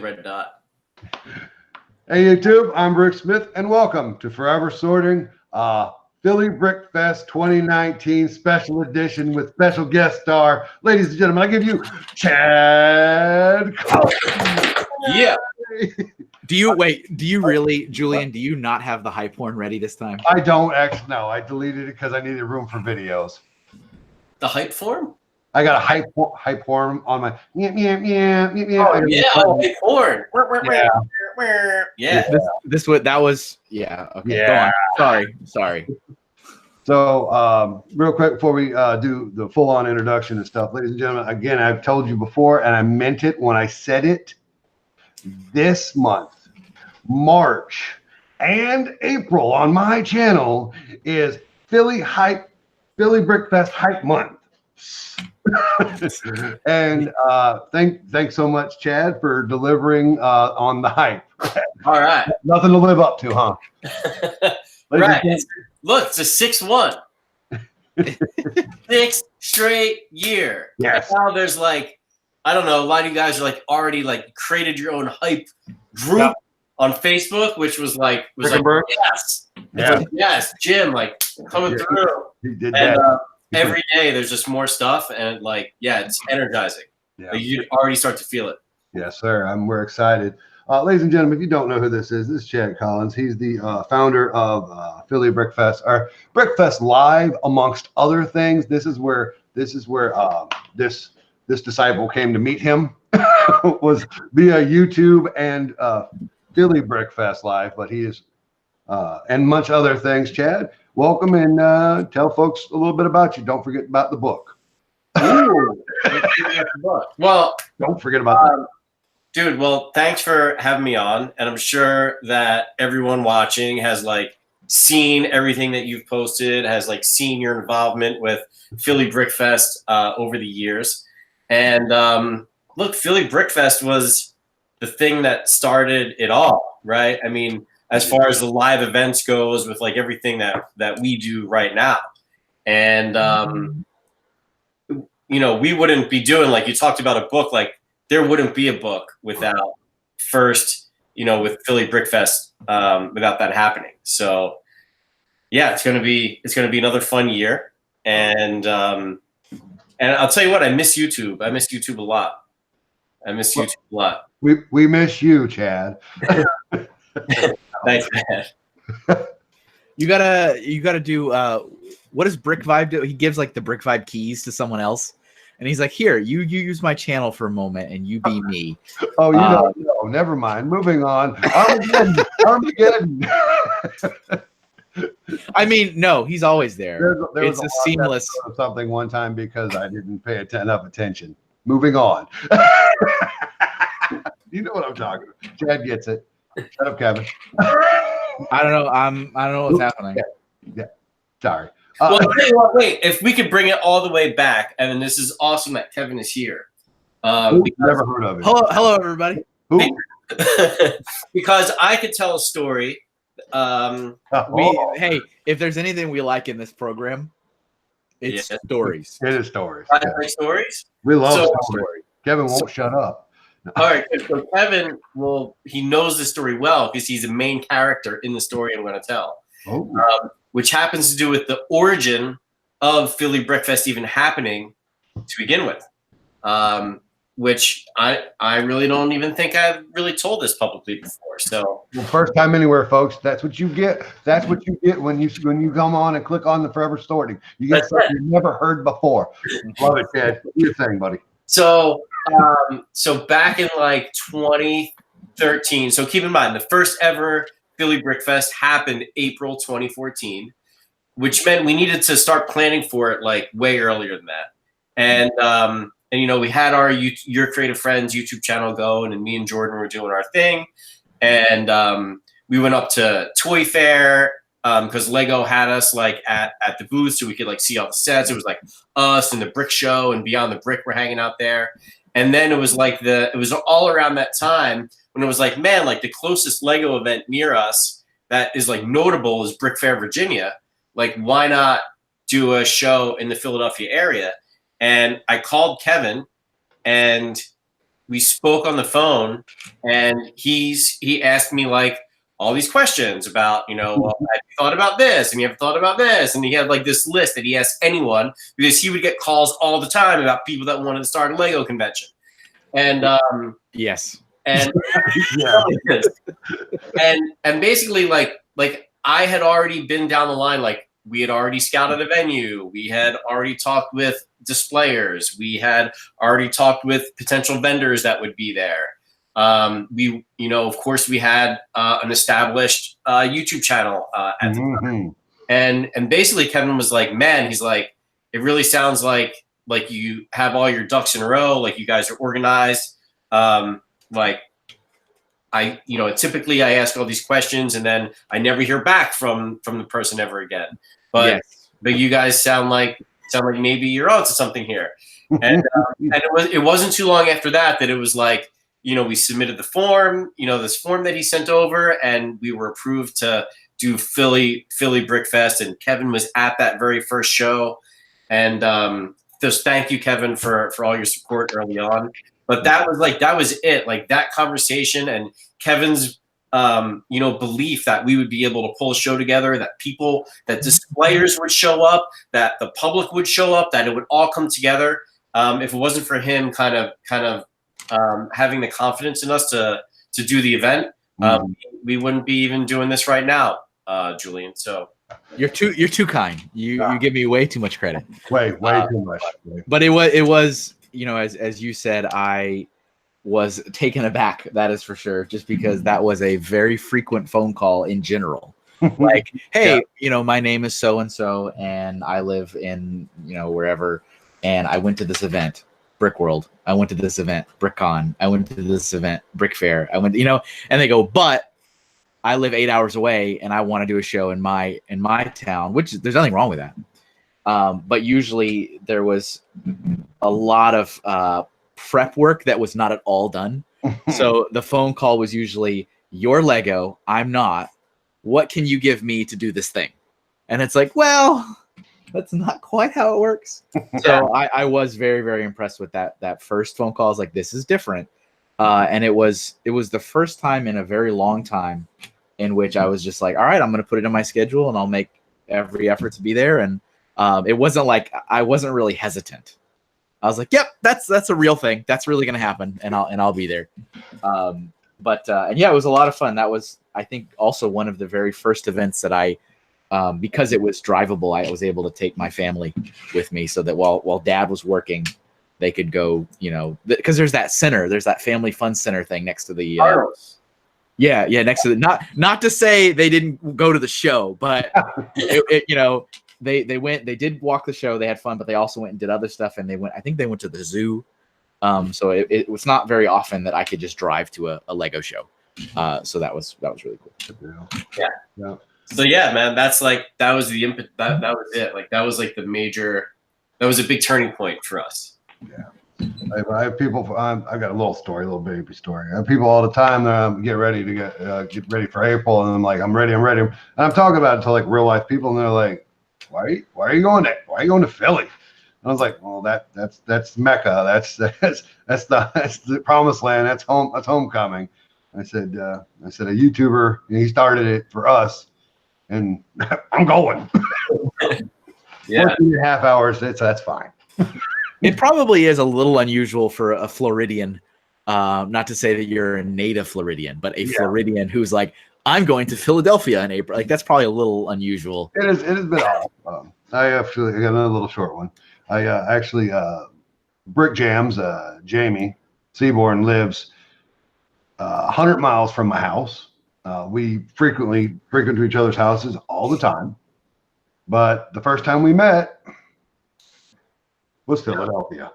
red dot. Hey YouTube, I'm Rick Smith, and welcome to Forever Sorting Philly Brick Fest 2019 special edition with special guest star. Ladies and gentlemen, I give you Chad Collins. Yeah. Do you really, Julian, do you not have the hype horn ready this time? I don't actually know. I deleted it because I needed room for videos. The hype form? I got a hype horn on my Oh, yeah, hype horn. Yeah. That was okay. Yeah. Go on. Sorry. So real quick before we do the full-on introduction and stuff, ladies and gentlemen, again, I've told you before, and I meant it when I said it. This month, March and April on my channel is Philly Brick Fest Hype Month. And thanks so much, Chad, for delivering on the hype. All right. Nothing to live up to, huh? Right. Look, it's a 6-1. 6 straight year. Yes. And now there's like, I don't know, a lot of you guys are like already like created your own hype group on Facebook, which was like yes. Yeah. Yes, Jim, like coming through. He did And that. every day there's just more stuff, and like, yeah, it's energizing. Yeah. Like, you already start to feel it. Yes, sir. We're excited. Ladies and gentlemen, if you don't know who this is Chad Collins. He's the founder of Philly Brick Fest, or Brick Fest Live, amongst other things. This is where this disciple came to meet him, was via YouTube and Philly Brick Fest Live, but he is and much other things. Chad, welcome, and tell folks a little bit about you. Don't forget about the book. Ooh. Well, don't forget about that. Dude, well, thanks for having me on, and I'm sure that everyone watching has like seen everything that you've posted, has like seen your involvement with Philly Brick Fest over the years. And look, Philly Brick Fest was the thing that started it all, right? I mean, as far as the live events goes, with like everything that we do right now. And you know, we wouldn't be doing, like you talked about, a book. Like, there wouldn't be a book without first, you know, with Philly Brick Fest, without that happening. So yeah, it's gonna be another fun year. And I'll tell you what, I miss YouTube. I miss YouTube a lot. We miss you, Chad. Thanks, man. You gotta do what does Brick Vibe do? He gives like the Brick Vibe keys to someone else, and he's like, "Here, you use my channel for a moment, and you be me." Oh, you don't know. Never mind. Moving on. Armageddon. I mean, no, he's always there. It's a seamless something one time because I didn't pay enough attention. Moving on. You know what I'm talking about. Chad gets it. Shut up, Kevin. I don't know. I don't know what's happening. Yeah. Sorry. Well, wait. If we could bring it all the way back, and then this is awesome that Kevin is here. Never heard of it. Hello, everybody. Because I could tell a story. Hey, if there's anything we like in this program, it's stories. It is stories. I like stories. We love stories. Kevin won't shut up. All right, so Kevin, he knows the story well because he's a main character in the story I'm going to tell, which happens to do with the origin of Philly Brick Fest even happening to begin with, which I really don't even think I've really told this publicly before. So, first time anywhere, folks. That's what you get. That's what you get when you come on and click on the Forever Sorting. You get something you've never heard before. Love it, Chad. What are you saying, buddy? So back in like 2013. So keep in mind, the first ever Philly Brick Fest happened April 2014, which meant we needed to start planning for it like way earlier than that. And you know, we had our Your Creative Friends YouTube channel going, and me and Jordan were doing our thing. And we went up to Toy Fair because Lego had us like at the booth, so we could like see all the sets. It was like us and the Brick Show and Beyond the Brick were hanging out there. And then it was like it was all around that time when it was like, man, like the closest Lego event near us that is like notable is Brick Fair, Virginia. Like, why not do a show in the Philadelphia area? And I called Kevin, and we spoke on the phone, and he asked me like all these questions about, have you thought about this, and you have thought about this, and he had like this list that he asked anyone, because he would get calls all the time about people that wanted to start a Lego convention, and Yes. and Yeah. and basically like I had already been down the line, like we had already scouted a venue, we had already talked with displayers, we had already talked with potential vendors that would be there. We, of course, we had an established YouTube channel at the time. And basically Kevin was like, man, he's like, it really sounds like you have all your ducks in a row, like you guys are organized. Like typically I ask all these questions and then I never hear back from the person ever again. But Yes. but you guys sound like maybe you're onto something here. And it wasn't too long after that it was like, we submitted the form, this form that he sent over, and we were approved to do Philly Brickfest, and Kevin was at that very first show. And just thank you, Kevin, for all your support early on. But that was it. Like that conversation and Kevin's belief that we would be able to pull a show together, that displayers would show up, that the public would show up, that it would all come together. If it wasn't for him kind of having the confidence in us to do the event, we wouldn't be even doing this right now, Julian. So you're too kind. You give me way too much credit. Way too much. But it was as you said, I was taken aback. That is for sure. Just because that was a very frequent phone call in general. Like, hey, my name is so and so, and I live in wherever, and I went to this event, Brick World. I went to this event, BrickCon. I went to this event, Brick Fair. I went, and they go, but I live 8 hours away, and I want to do a show in my town, which there's nothing wrong with that. But usually there was a lot of prep work that was not at all done. So the phone call was usually, "You're Lego, I'm not. What can you give me to do this thing?" And it's like, well, that's not quite how it works. So I was very, very impressed with that first phone call. I was like, this is different. And it was the first time in a very long time in which I was just like, all right, I'm going to put it in my schedule and I'll make every effort to be there. And it wasn't like I wasn't really hesitant. I was like, yep, that's a real thing. That's really going to happen. And I'll be there. And yeah, it was a lot of fun. That was, I think, also one of the very first events that I, because it was drivable, I was able to take my family with me so that while Dad was working, they could go, because there's that center, there's that family fun center thing next to the, next to the, not to say they didn't go to the show, but they went, they did walk the show, they had fun, but they also went and did other stuff, and I think they went to the zoo. So it was not very often that I could just drive to a Lego show. So that was really cool. Yeah. So yeah, man, that was the input. That was it. Like that was like that was a big turning point for us. Yeah. I have people. I've got a little story, a little baby story. I have people all the time that get ready for April, and I'm like, I'm ready. And I'm talking about it to like real life people, and they're like, why are you going to Philly? And I was like, well, that's Mecca. That's the promised land. That's home. That's homecoming. I said a YouTuber, he started it for us. And I'm going. Yeah. 14.5 hours. That's fine. It probably is a little unusual for a Floridian, not to say that you're a native Floridian, but a Floridian who's like, I'm going to Philadelphia in April. Like that's probably a little unusual. It has been awesome. I got another little short one. I actually Brick Jams. Jamie Seaborn lives 100 miles from my house. We frequently frequent each other's houses all the time, but the first time we met was Philadelphia.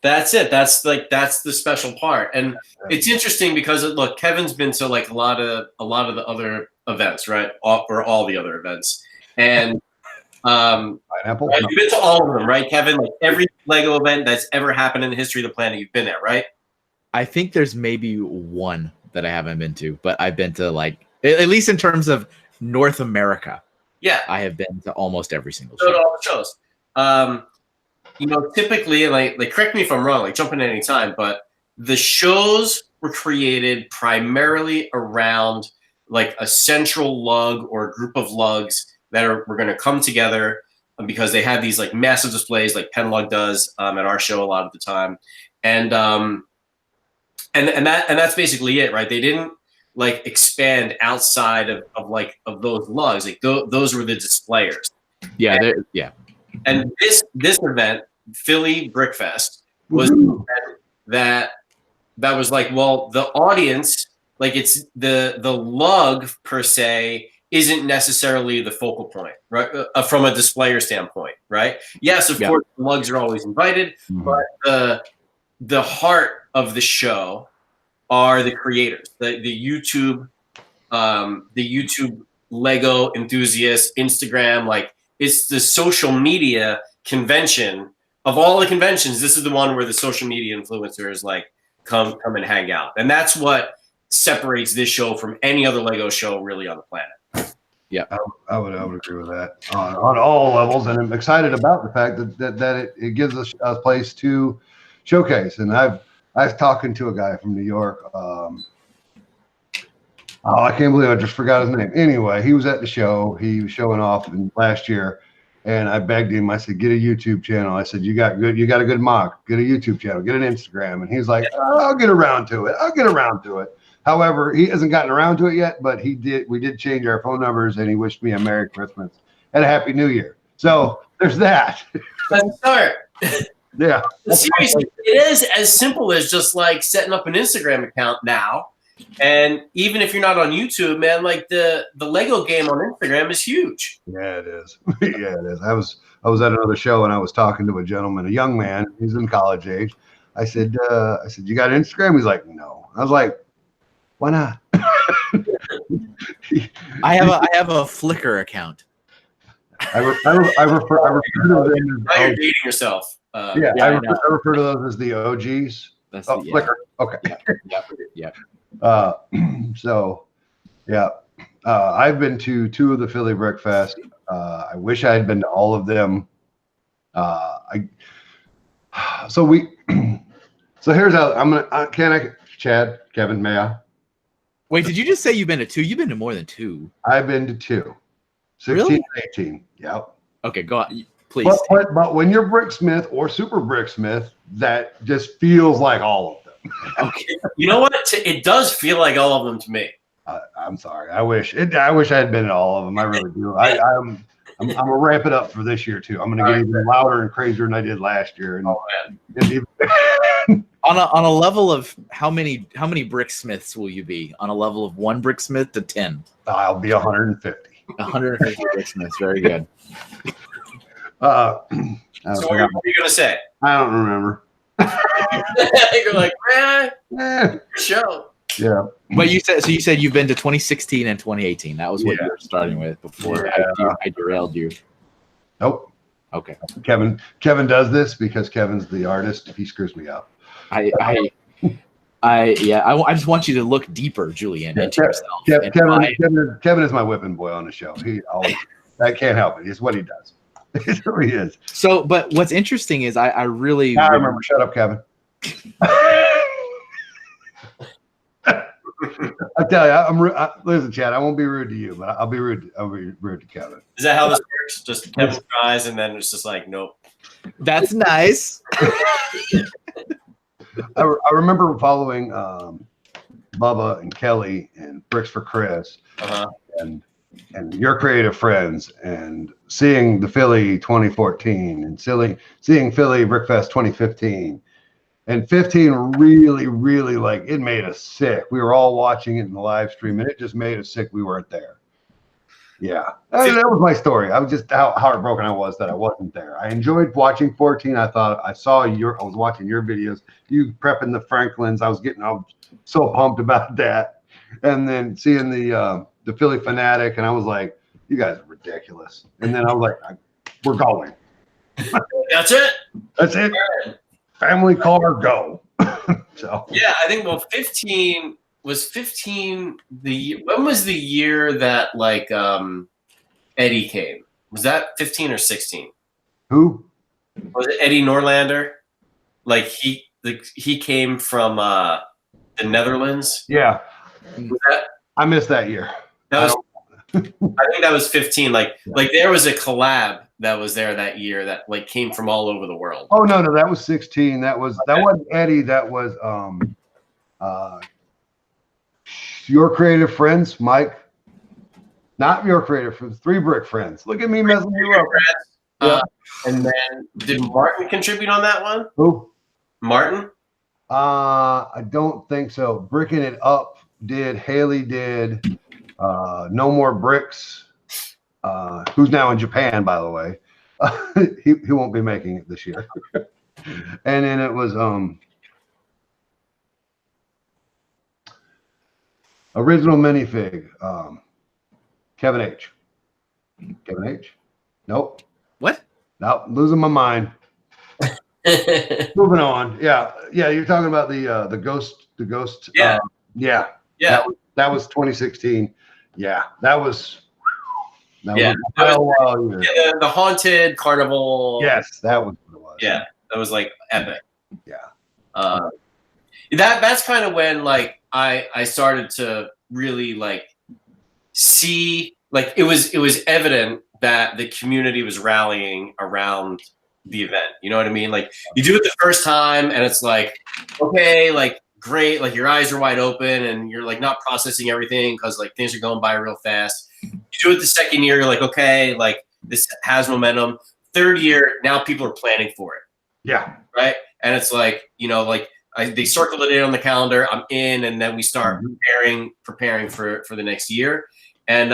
That's it. That's the special part, and it's interesting because look, Kevin's been to like a lot of the other events, right? All the other events, and Pineapple. Right? You've been to all of them, right, Kevin? Like every Lego event that's ever happened in the history of the planet, you've been there, right? I think there's maybe one that I haven't been to, but I've been to like, at least in terms of North America. Yeah. I have been to almost every single show. To all the shows. typically, like correct me if I'm wrong, like jump in at any time, but the shows were created primarily around like a central lug or a group of lugs that were going to come together because they had these like massive displays like Penlug does at our show a lot of the time. And that's basically it, right? They didn't like expand outside of those lugs. Like those were the displayers. Yeah, And this event, Philly Brickfest, was that was like, well, the audience, like it's the lug per se isn't necessarily the focal point, right? From a displayer standpoint, right? Yes, of course, the lugs are always invited, but the heart of the show are the creators, the YouTube Lego enthusiasts, Instagram, like it's the social media convention of all the conventions. This is the one where the social media influencers like come and hang out, and that's what separates this show from any other Lego show really on the planet. Yeah, I would agree with that on all levels, and I'm excited about the fact that it gives us a place to showcase. And I was talking to a guy from New York. I can't believe I just forgot his name. Anyway, he was at the show. He was showing off last year, and I begged him. I said, "Get a YouTube channel." I said, "You got a good mock. Get a YouTube channel. Get an Instagram." And he's like, "I'll get around to it." However, he hasn't gotten around to it yet, but we did change our phone numbers, and he wished me a Merry Christmas and a Happy New Year. So there's that. Let's start. Yeah. Seriously, it is as simple as just like setting up an Instagram account now. And even if you're not on YouTube, man, like the Lego game on Instagram is huge. Yeah, it is. Yeah, it is. I was at another show and I was talking to a gentleman, a young man. He's in college age. I said, "You got Instagram?" He's like, "No." I was like, "Why not?" I have a Flickr account. I refer to them Now you're dating yourself. I refer to those as the OGs. That's Flickr. Okay. Yeah. So, yeah, I've been to 2 of the Philly Brickfest. I wish I had been to all of them. So here's how I'm gonna. Chad, Kevin, may I? Wait, did you just say you've been to 2? You've been to more than 2. I've been to 2, 16 Really? and 18. Yep. Okay, go on, please. But when you're Bricksmith or Super Bricksmith, that just feels like all of them. Okay. You know what? It does feel like all of them to me. I'm sorry. I wish I had been at all of them. I really do. I'm gonna ramp it up for this year too. I'm gonna get even louder and crazier than I did last year. And, on a level of how many bricksmiths will you be? On a level of 1 bricksmith to 10? I'll be 150. 150 bricksmiths. Very good. So what are you gonna say? I don't remember. You're like, man, show. Yeah. But you said you've been to 2016 and 2018. That was what you were starting with before I derailed you. Nope. Okay. Kevin does this because Kevin's the artist. He screws me up. I just want you to look deeper, Julian, into yourself. Kevin is my whipping boy on the show. I can't help it. It's what he does. It's who he is. So, but what's interesting is I really. I remember. Shut up, Kevin. I tell you, listen, Chad. I won't be rude to you, but I'll be rude to Kevin. Is that how this works? Just Kevin tries, and then it's just like, nope. That's nice. I remember following Bubba and Kelly and Bricks for Chris and your creative friends, and seeing the Philly 2014 and seeing Philly Brickfest 2015. And 15 really, really, like, it made us sick. We were all watching it in the live stream, and it just made us sick we weren't there. Yeah. That was my story. I was just how heartbroken I was that I wasn't there. I enjoyed watching 14. I was watching your videos, you prepping the Franklins. I was so pumped about that. And then seeing the Philly Fanatic, and I was like, you guys are ridiculous. And then I was like, we're going. That's it. That's it. Family car, go. So yeah, I think 15 was 15 when was the year that like Eddie came? Was that 15 or 16? Who? Was it Eddie Norlander? Like he came from the Netherlands. Yeah, Was that I missed that year. that was I think that was 15. Like there was a collab that was there that year that like came from all over the world. Oh no, that was 16. That wasn't Eddie. That was your creative friends, Mike. Not your creative friends, 3 Brick Friends. Look at me messing you up. Yeah. And then did Martin contribute on that one? Who? Martin? I don't think so. Bricking It Up did. Haley did. No More Bricks. Who's now in Japan, by the way. He won't be making it this year. And then it was original minifig. Kevin H. Kevin H. Nope. What? Nope. Losing my mind. Moving on. Yeah. You're talking about the ghost. The ghost. Yeah. Yeah. That was 2016. Yeah. That was the haunted carnival. Yes, that was what it was. Yeah, that was like epic. Yeah. That's kind of when like I started to really like see like it was evident that the community was rallying around the event. You know what I mean? Like you do it the first time and it's like, okay, like great, like your eyes are wide open and you're like not processing everything because like things are going by real fast. You do it the second year, you're like, okay, like this has momentum. Third year, now people are planning for it. Yeah. Right. And it's like, you know, like they circled it in on the calendar. I'm in, and then we start preparing for the next year. And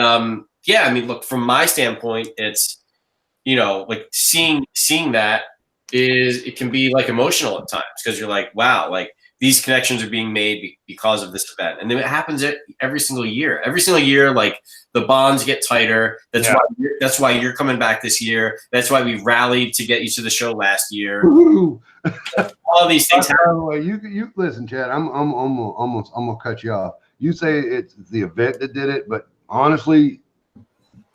yeah, I mean, look, from my standpoint, it's, you know, like seeing that it can be like emotional at times because you're like, wow, like these connections are being made because of this event. And then it happens every single year. Every single year, like the bonds get tighter. That's why you're coming back this year. That's why we rallied to get you to the show last year. All these things happen. By the way, you listen, Chad. I'm gonna cut you off. You say it's the event that did it, but honestly,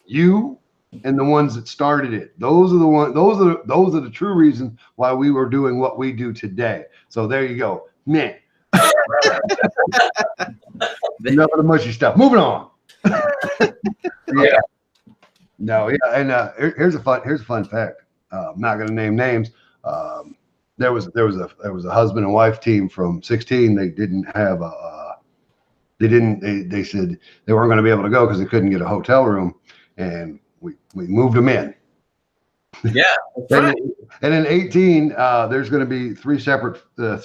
you and the ones that started it, those are the true reasons why we were doing what we do today. So there you go. Man. Enough of the mushy stuff. Moving on. Yeah. No, yeah, and here's a fun fact. I'm not gonna name names. There was a husband and wife team from 16. They didn't have they said they weren't going to be able to go because they couldn't get a hotel room, and we moved them in. Yeah. Right. And in 18, there's going to be three separate. Well,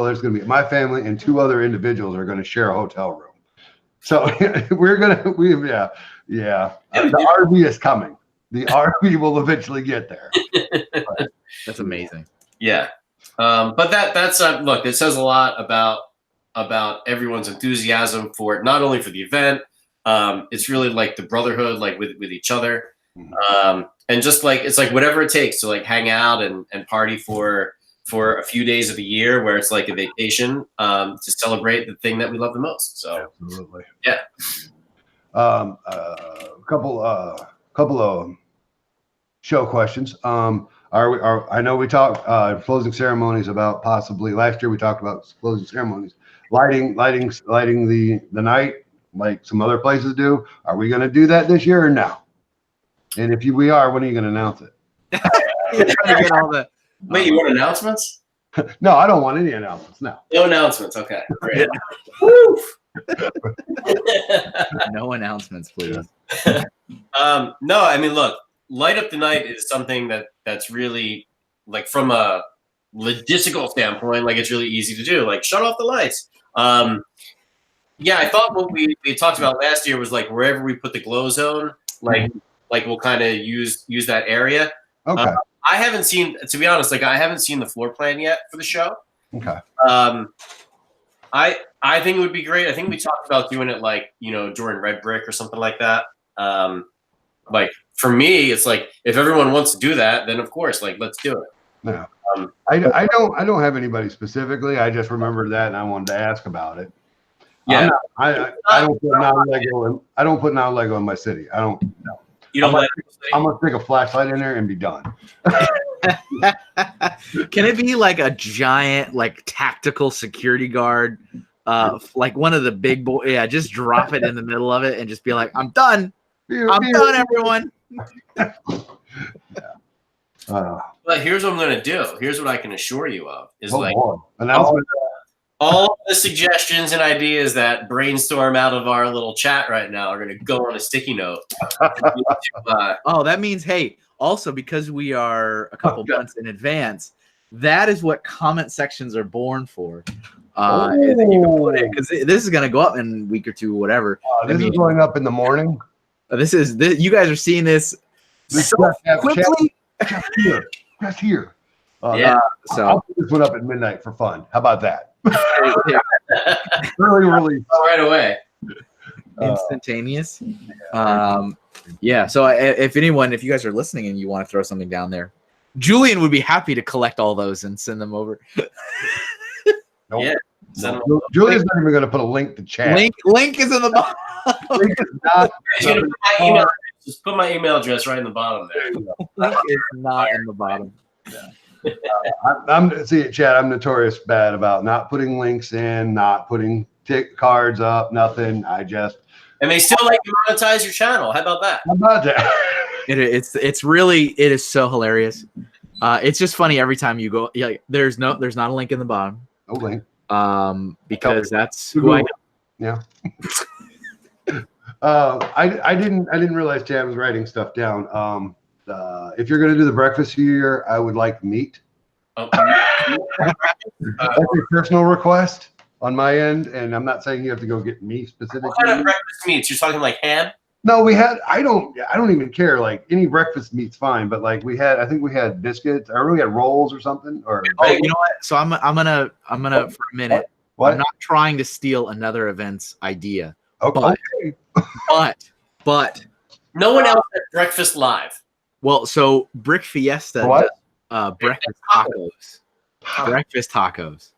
there's going to be my family and 2 other individuals are going to share a hotel room. So The RV is coming. The RV will eventually get there. That's amazing. Yeah. But that's look, it says a lot about everyone's enthusiasm for it, not only for the event. It's really like the brotherhood, like with each other. And just like it's like whatever it takes to like hang out and party for a few days of the year where it's like a vacation to celebrate the thing that we love the most. So absolutely. Yeah. A couple of show questions. I know we talked closing ceremonies about possibly last year. We talked about closing ceremonies, lighting the night like some other places do. Are we going to do that this year or no? And if we are, when are you going to announce it? Wait, you want announcements? No, I don't want any announcements. No announcements. Okay. Great. No announcements, please. No, I mean, look, light up the night is something that's really like from a logistical standpoint, like it's really easy to do. Like shut off the lights. Yeah, I thought what we talked about last year was like wherever we put the glow zone, like we'll kind of use that area. Okay. I haven't seen, to be honest, like I haven't seen the floor plan yet for the show. Okay. I think it would be great. I think we talked about doing it like, you know, during Red Brick or something like that. Like for me, it's like if everyone wants to do that, then of course, like let's do it. No. I don't have anybody specifically. I just remembered that and I wanted to ask about it. Yeah. I don't put non-Lego in my city. I don't know. You don't let I'm gonna stick a flashlight in there and be done. Can it be like a giant, like tactical security guard, like one of the big boy? Yeah, just drop it in the middle of it and just be like, "I'm done. I'm done, everyone." But here's what I'm going to do. Here's what I can assure you of is Announcement. all the suggestions and ideas that brainstorm out of our little chat right now are going to go on a sticky note. Oh, that means, hey, also because we are a couple months in advance, that is what comment sections are born for. Because this is going to go up in a week or two, whatever. This is going up in the morning. You guys are seeing this so quickly. Just here. Yeah. So I'll put this one up at midnight for fun. How about that? Early release right away. Instantaneous. Yeah. So if you guys are listening and you want to throw something down there, Julian would be happy to collect all those and send them over. Nope. Yeah. No. Julian's not even going to put a link to chat. Link is in the bottom. Link is not. Just put my email address right in the bottom there. Link is not in the bottom. See, Chad, I'm notorious bad about not putting links in, not putting cards up, nothing. And they still like to monetize your channel. How about that? How about that? It is so hilarious. It's just funny every time you go. Yeah, there's not a link in the bottom. No link. Because that's who I know. Yeah. I didn't realize Chad was writing stuff down. If you're going to do the breakfast here, I would like meat. That's a personal request on my end, and I'm not saying you have to go get me specifically. What kind of breakfast meats? You're talking like ham? No, I don't even care. Like any breakfast meat's fine, but like I think we had biscuits, or we had rolls or something. Or you know what? So I'm gonna for a minute. What? I'm not trying to steal another event's idea. Okay. But no one else had breakfast live. Well, so Brick Fiesta does breakfast tacos. Breakfast tacos.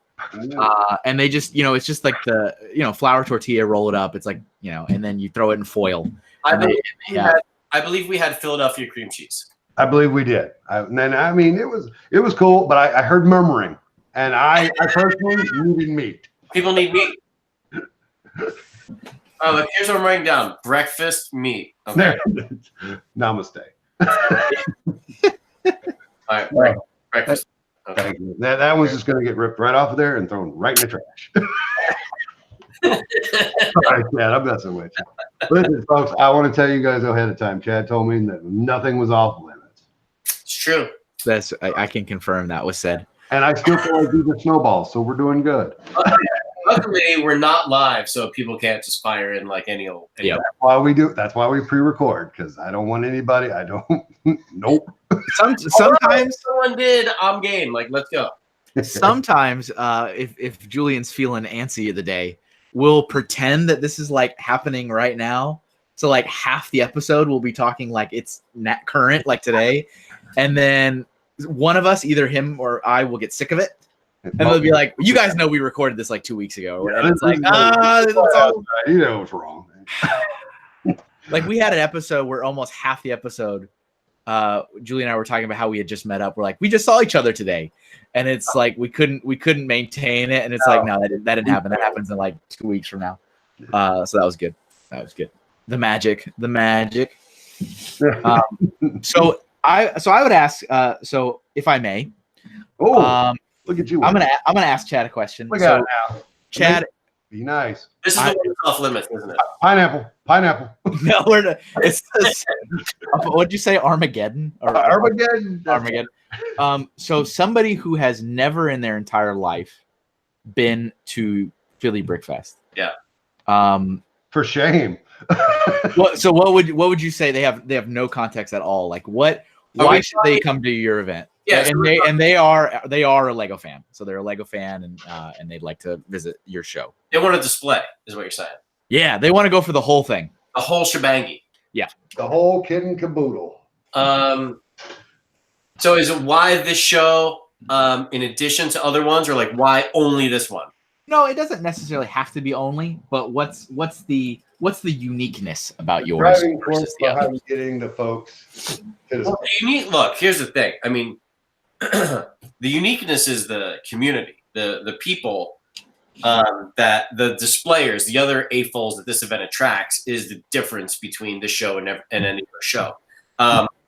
And they just, it's just like the, flour tortilla, roll it up. It's like, and then you throw it in foil. I believe we had Philadelphia cream cheese. I believe we did. It was cool, but I heard murmuring, and I personally needed meat. People need meat. Look, here's what I'm writing down: breakfast meat. Okay. Namaste. All right, breakfast. Okay. Thank you. That one's just going to get ripped right off of there and thrown right in the trash. All right, Chad, I'm messing with you. Listen, folks, I want to tell you guys ahead of time. Chad told me that nothing was off limits. It's true. I can confirm that was said. And I still feel like these are snowballs, so we're doing good. Luckily, we're not live, so people can't just fire in like any old. Yeah. That's why we pre-record, because I don't want anybody. Nope. Sometimes someone did. I'm game. Like, let's go. Sometimes, if Julian's feeling antsy of the day, we'll pretend that this is like happening right now. So like half the episode we'll be talking like it's current, like today, and then one of us, either him or I, will get sick of it. And they'll be like, "You guys know we recorded this like 2 weeks ago," or whatever. It's like, you know what's wrong. Like we had an episode where almost half the episode, Julie and I were talking about how we had just met up. We're like, we just saw each other today, and it's like we couldn't maintain it, and it's like, no, that didn't happen. That happens in like 2 weeks from now. So that was good. The magic. So I would ask. So if I may, look at you. I'm gonna ask Chad a question. Look at it now. Chad, be nice. This is the one off limits, isn't it? Pineapple. No, we're not. It's this. What'd you say? Armageddon? Armageddon. So somebody who has never in their entire life been to Philly Brickfest. Yeah. For shame. So what would you say? They have no context at all. Like what? Why should they come to your event? Yeah, and they are a Lego fan, so they're a Lego fan, and they'd like to visit your show. They want a display, is what you're saying. Yeah, they want to go for the whole thing, the whole shebangy. Yeah, the whole kit and caboodle. So is it why this show, in addition to other ones, or like why only this one? No, it doesn't necessarily have to be only, but what's the uniqueness about yours Driving force versus the others? behind getting the folks to Well, look, here's the thing. I mean, the uniqueness is the community, the people that the displayers, the other AFOLs that this event attracts is the difference between this show and any other show.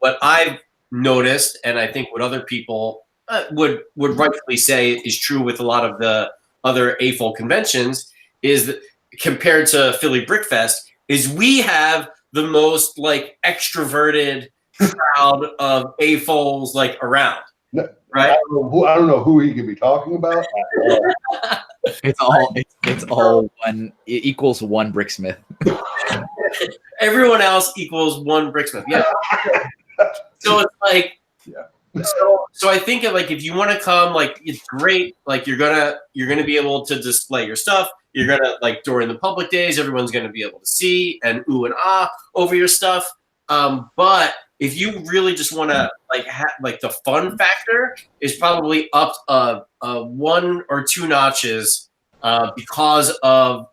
What I've noticed, and I think what other people would rightfully say is true with a lot of the other AFOL conventions, is that compared to Philly Brickfest, is we have the most like extroverted crowd of AFOLs like around. Right? I don't know who he could be talking about. It's all one. It equals one Bricksmith. Everyone else equals one Bricksmith. Yeah. So it's like, so I think like if you want to come, like it's great. Like you're gonna be able to display your stuff. You're gonna like during the public days, everyone's gonna be able to see and ooh and ah over your stuff. But if you really just want to like the fun factor is probably up 1 or 2 notches because of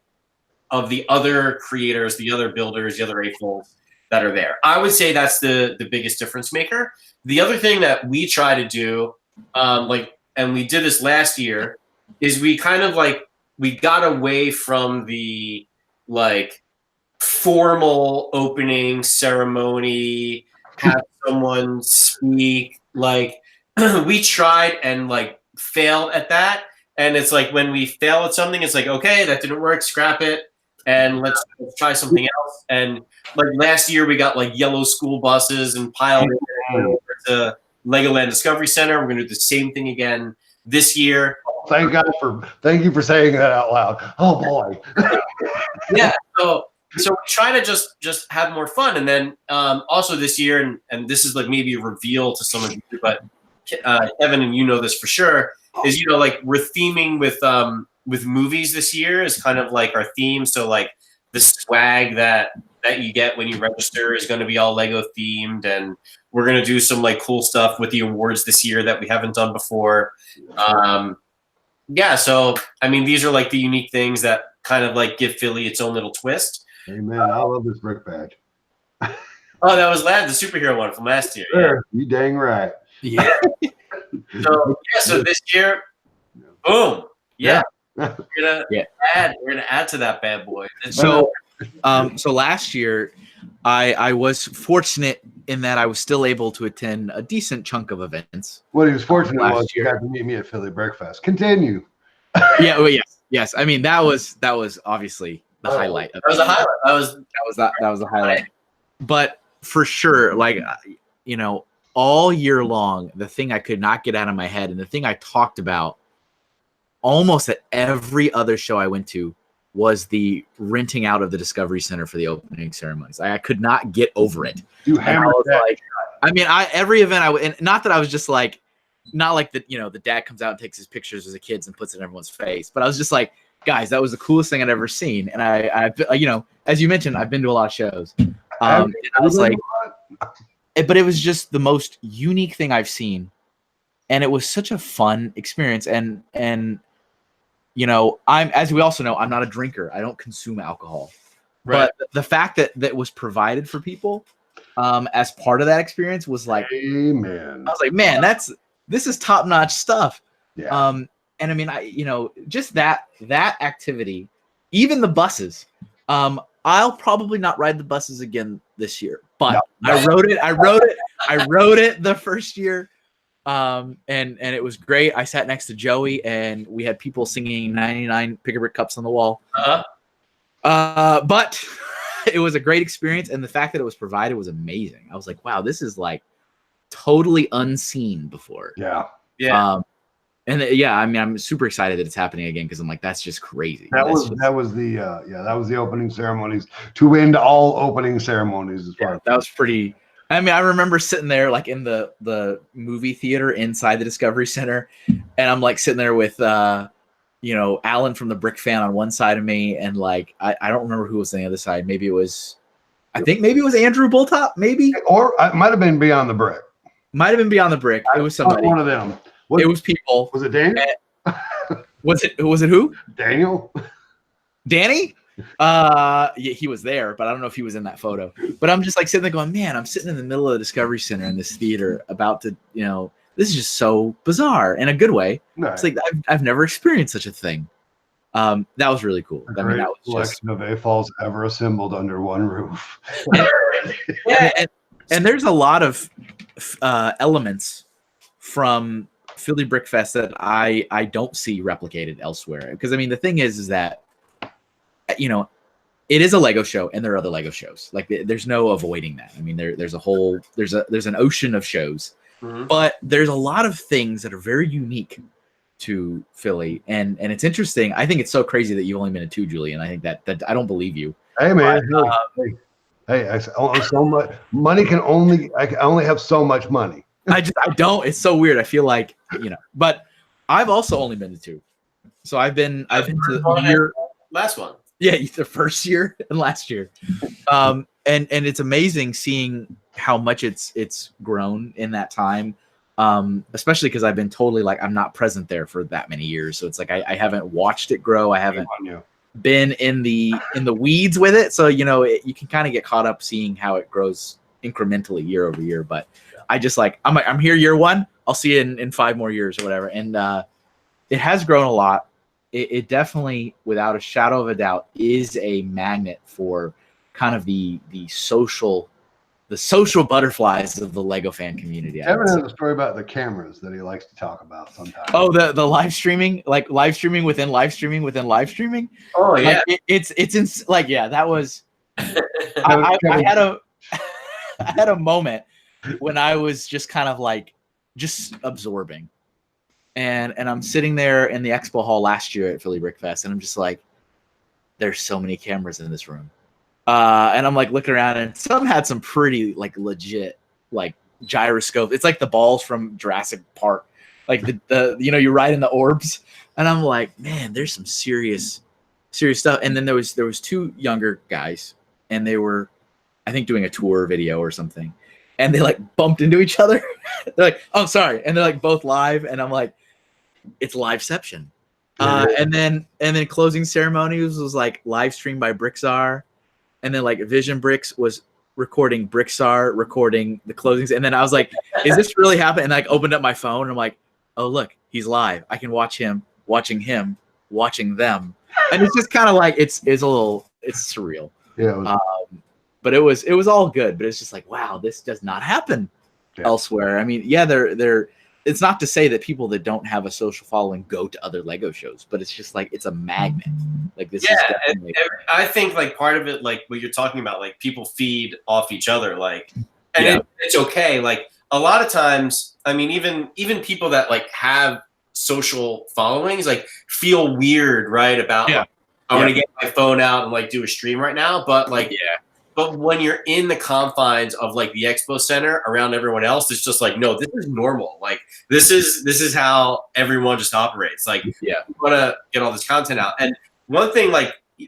the other creators, the other builders, the other AFOLs that are there. I would say that's the biggest difference maker. The other thing that we try to do, and we did this last year, is we kind of like we got away from the like formal opening ceremony, have someone speak. Like we tried and like failed at that. And it's like when we fail at something, it's like, okay, that didn't work, scrap it, and let's try something else. And like last year, we got like yellow school buses and piled over to Legoland Discovery Center. We're gonna do the same thing again this year. Thank you for saying that out loud. Oh boy. Yeah. So we try to just have more fun, and then also this year, and this is like maybe a reveal to some of you, but Kevin and you know this for sure, is like we're theming with movies this year is kind of like our theme. So like the swag that you get when you register is going to be all Lego themed, and we're going to do some like cool stuff with the awards this year that we haven't done before. Yeah, so I mean these are like the unique things that kind of like give Philly its own little twist. Amen. I love this brick badge. Oh, that was the superhero one from last year. Sure. Yeah. You dang right. Yeah. So this year, boom. Yeah. We're gonna add to that bad boy. So last year, I was fortunate in that I was still able to attend a decent chunk of events. What he was fortunate was you got to meet me at Philly Brickfest. Continue. Yeah. Well, yes. I mean that was obviously the highlight. That was a highlight. That was a highlight. But for sure, like all year long, the thing I could not get out of my head, and the thing I talked about almost at every other show I went to, was the renting out of the Discovery Center for the opening ceremonies. I could not get over it. You hammered that. Every event I would, and not that I was just like, not like the the dad comes out and takes his pictures as a kids and puts it in everyone's face, but I was just like, guys, that was the coolest thing I'd ever seen. And I as you mentioned, I've been to a lot of shows. And I was like, but it was just the most unique thing I've seen, and it was such a fun experience. And I'm, as we also know, I'm not a drinker. I don't consume alcohol. Right. But the fact that was provided for people as part of that experience was like, amen. I was like, man, this is top notch stuff. Yeah. And I mean, just that activity, even the buses. I'll probably not ride the buses again this year, but no. I rode it the first year. And it was great. I sat next to Joey, and we had people singing 99 Pick-a-Brick Cups on the wall. But it was a great experience, and the fact that it was provided was amazing. I was like, wow, this is like totally unseen before. Yeah. I mean, I'm super excited that it's happening again, because I'm like, that's just crazy. That was the opening ceremonies to end all opening ceremonies. That was pretty. I mean, I remember sitting there like in the movie theater inside the Discovery Center, and I'm like sitting there with Alan from the Brick Fan on one side of me, and like I don't remember who was on the other side. Maybe it was Andrew Bulltop, maybe, or it might have been Beyond the Brick. Might have been Beyond the Brick. It was somebody. One of them. It was people. Was it Dan? Was it who? Daniel? Danny? Yeah, he was there, but I don't know if he was in that photo. But I'm just like sitting there going, man, I'm sitting in the middle of the Discovery Center in this theater about to, this is just so bizarre in a good way. Nice. It's like I've never experienced such a thing. That was really cool. A great collection of AFOLs ever assembled under one roof. And there's a lot of elements from Philly Brick Fest that I don't see replicated elsewhere. Because I mean, the thing is that it is a Lego show, and there are other Lego shows. Like there's no avoiding that. I mean, there's an ocean of shows, but there's a lot of things that are very unique to Philly, and it's interesting. I think it's so crazy that you've only been to 2, Julian. I think that I don't believe you. Hey man, hey, I so much money can only I only have so much money. I don't. It's so weird. I feel like but I've also only been to 2, so I've been to the year last one. Yeah, the first year and last year, and it's amazing seeing how much it's grown in that time. Especially because I've been totally I'm not present there for that many years, so it's like I haven't watched it grow. I haven't been in the weeds with it, so you can kind of get caught up seeing how it grows incrementally year over year. But I just I'm here year 1. I'll see you in 5 more years or whatever, and it has grown a lot. It definitely, without a shadow of a doubt, is a magnet for kind of the social butterflies of the Lego fan community. Kevin has a story about the cameras that he likes to talk about sometimes. Oh, the live streaming, like live streaming within live streaming within live streaming. Oh yeah, that was. I had a moment when I was just kind of just absorbing, and I'm sitting there in the expo hall last year at Philly Brick Fest, and I'm just like, there's so many cameras in this room. And I'm looking around, and some had some pretty legit gyroscope. It's like the balls from Jurassic Park, you ride in the orbs. And I'm like, man, there's some serious stuff. And then there was 2 younger guys, and they were, I think, doing a tour video or something, and they bumped into each other. They're like, oh, sorry, and they're both live, and I'm like, it's liveception. And then closing ceremonies was live streamed by Bricksar. And then Vision Bricks was recording Bricksar, recording the closings. And then I was like, is this really happening? And I opened up my phone, and I'm like, oh, look, he's live. I can watch him, watching them. And it's just kind of it's surreal. Yeah. But it was all good. But it's just wow, this does not happen elsewhere. I mean, yeah, it's not to say that people that don't have a social following go to other Lego shows, but it's just it's a magnet. This is definitely. I think part of it, what you're talking about, people feed off each other, it's okay. A lot of times, I mean, even people that have social followings, feel weird, right? About I'm gonna get my phone out and do a stream right now, but But when you're in the confines of the expo center around everyone else, it's just no, this is normal. This is how everyone just operates. We want to get all this content out. And one thing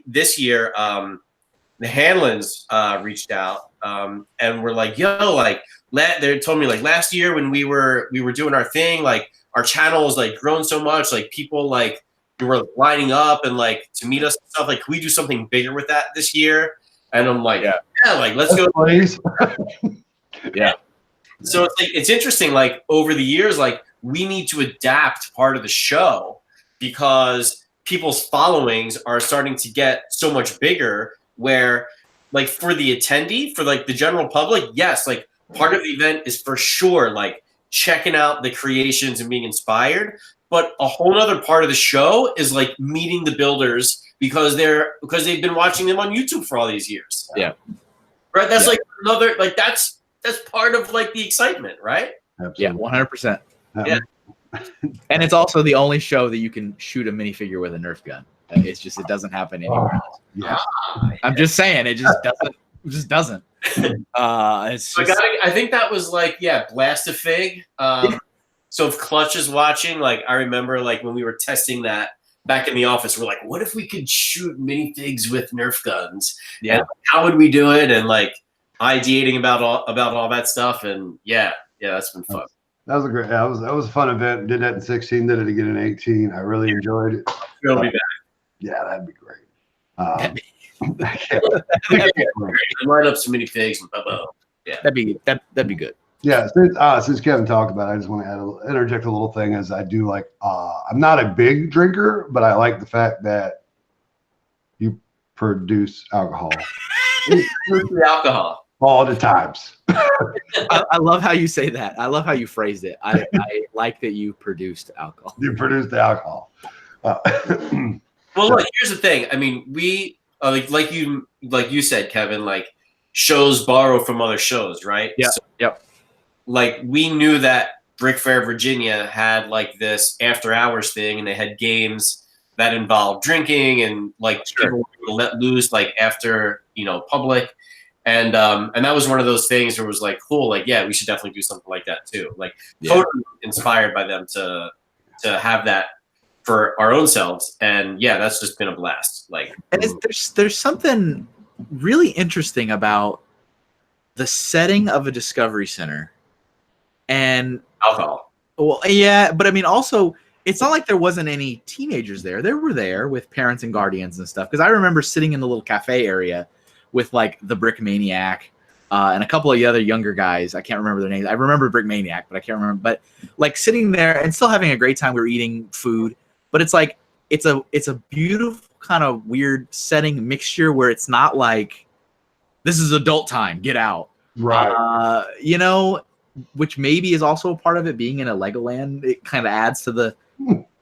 this year, the Hanlons reached out and were like, yo, they told me last year when we were doing our thing, our channel is grown so much, people we were lining up and to meet us and stuff. Can we do something bigger with that this year? And I'm like, let's go. Please. Yeah. So it's interesting, over the years, we need to adapt part of the show because people's followings are starting to get so much bigger where for the attendee, for the general public, yes, part of the event is for sure checking out the creations and being inspired. But a whole other part of the show is meeting the builders because they've been watching them on YouTube for all these years. Yeah. Right. That's another that's part of the excitement, right? Absolutely. Yeah, 100%. Yeah. And it's also the only show that you can shoot a minifigure with a Nerf gun. It's just it doesn't happen anywhere else. Yeah. I'm just saying it just doesn't. It just doesn't. It's just, I think that was Blast-A-Fig. So if Clutch is watching, I remember when we were testing that back in the office, we're like, what if we could shoot minifigs with Nerf guns? Yeah. And how would we do it? And ideating about all that stuff. And yeah, that's been fun. That was a great. That was a fun event. Did that in 16. Did it again in 18. I really enjoyed it. We'll be back. Yeah, that'd be great. That'd Line up some minifigs and yeah, that'd be good. Yeah, since Kevin talked about it, I just want to interject a little thing as I do like. I'm not a big drinker, but I like the fact that you produce alcohol the alcohol all the times. I love how you say that. I love how you phrased it. I like that you produced alcohol. You produce the alcohol. Well, look, here's the thing. I mean, we like you said, Kevin. Like shows borrow from other shows, right? Yeah. So, yep. Like we knew that Brick Fair, Virginia had like this after hours thing, and they had games that involved drinking and like people were let loose like after public, and that was one of those things where it was like cool, like yeah, we should definitely do something like that too. Like totally inspired by them to have that for our own selves, and yeah, that's just been a blast. Like, and there's something really interesting about the setting of a Discovery Center and alcohol. Well, yeah, but I mean, also, it's not like there wasn't any teenagers there. They were there with parents and guardians and stuff. Because I remember sitting in the little cafe area with like the Brick Maniac and a couple of the other younger guys. I can't remember their names. I remember Brick Maniac, but I can't remember. But like sitting there and still having a great time. We were eating food, but it's like it's a beautiful kind of weird setting mixture where it's not like this is adult time, get out, Right? Which maybe is also a part of it being in a Legoland. It kind of adds to the.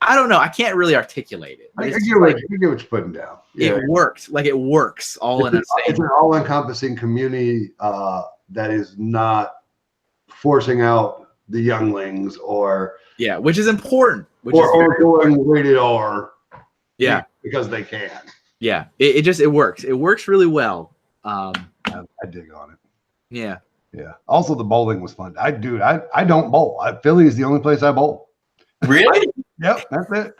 I don't know. I can't really articulate it. I get what you're putting down. Yeah. It works. Like it works all in a same. It's an all-encompassing community that is not forcing out the younglings or which is important. Or going rated R. Yeah, because they can. Yeah, it works. It works really well. I dig on it. Yeah. Yeah. Also, the bowling was fun. I don't bowl. Philly is the only place I bowl. Really? Yep, that's it.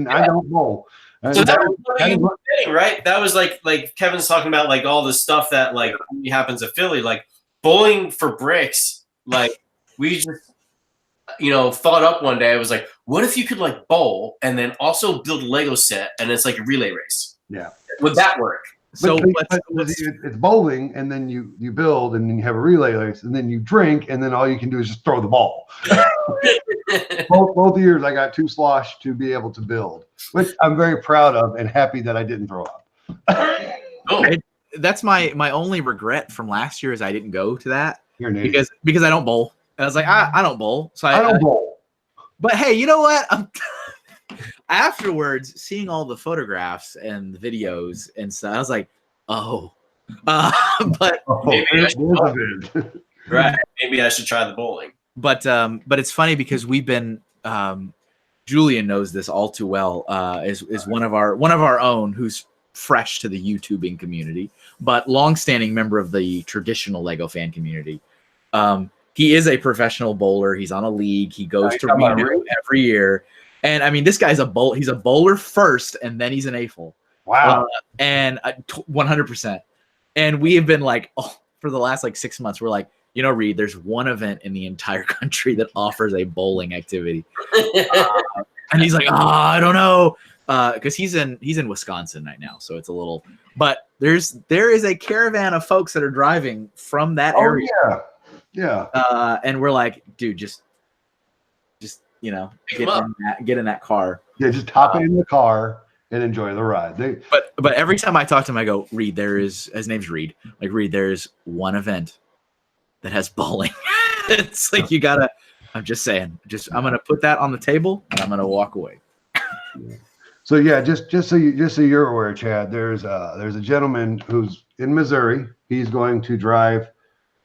I don't bowl. So that was thing, right? That was like Kevin's talking about like all the stuff that like happens at Philly, like bowling for bricks. Like we just thought up one day. I was like, what if you could like bowl and then also build a Lego set and it's like a relay race? Yeah. Would that work? So it's bowling, and then you build, and then you have a relay race, and then you drink, and then all you can do is just throw the ball. both years, I got too sloshed to be able to build, which I'm very proud of and happy that I didn't throw up. That's my only regret from last year is I didn't go to that because I don't bowl. And I was like, I don't bowl, so I don't bowl. But hey, you know what? Afterwards, seeing all the photographs and the videos and stuff, I was like, but right, maybe I should try the bowling. But it's funny because we've been Julian knows this all too well. Is one of our own who's fresh to the YouTubing community, but longstanding member of the traditional Lego fan community. He is a professional bowler. He's on a league. He goes to Reno every year. And I mean, this guy's he's a bowler first, and then he's an AFL. Wow. And 100%. And we have been like, for the last like 6 months, we're like, Reed, there's one event in the entire country that offers a bowling activity. And he's like, I don't know. Because he's in Wisconsin right now. So it's a little, but there is a caravan of folks that are driving from that area. Yeah. And we're like, dude, just get in that car. Yeah, just hop in the car and enjoy the ride. But every time I talk to him, I go, Reed, his name's Reed. Like, Reed, there's one event that has bowling. It's like I'm just saying, I'm gonna put that on the table and I'm gonna walk away. So yeah, just so you're aware, Chad, there's a gentleman who's in Missouri. He's going to drive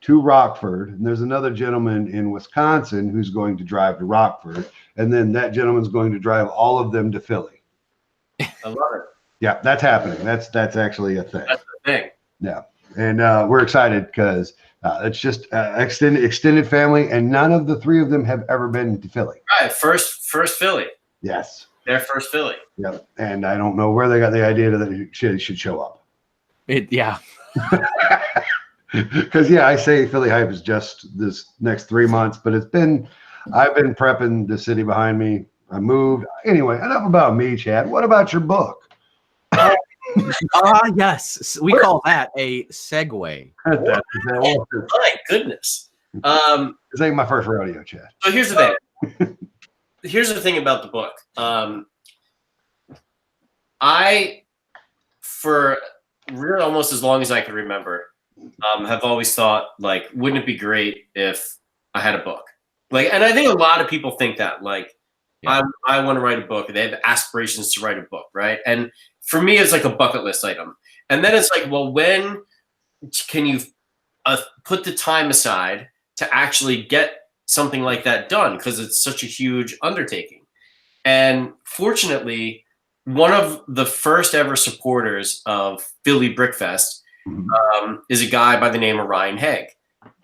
to Rockford, and there's another gentleman in Wisconsin who's going to drive to Rockford, and then that gentleman's going to drive all of them to Philly. I love it. Yeah, that's happening. That's actually a thing. That's the thing. Yeah, and we're excited because it's just extended family, and none of the three of them have ever been to Philly. Right, first Philly. Yes, their first Philly. Yep, and I don't know where they got the idea that it should show up. Yeah. Because I say Philly Hype is just this next 3 months, but it's been I've been prepping the city behind me. I moved. Anyway, enough about me, Chad. What about your book? Yes, we call that a segue. My goodness. This ain't my first rodeo, Chad. So here's the thing. Here's the thing about the book. I, for really almost as long as I can remember, have always thought, like, wouldn't it be great if I had a book? Like, and I think a lot of people think that, like, Yeah. I want to write a book. They have aspirations to write a book, right? And for me, it's like a bucket list item. And then it's like, well, when can you put the time aside to actually get something like that done? Because it's such a huge undertaking. And fortunately, one of the first ever supporters of Philly Brickfest is a guy by the name of Ryan Hegg.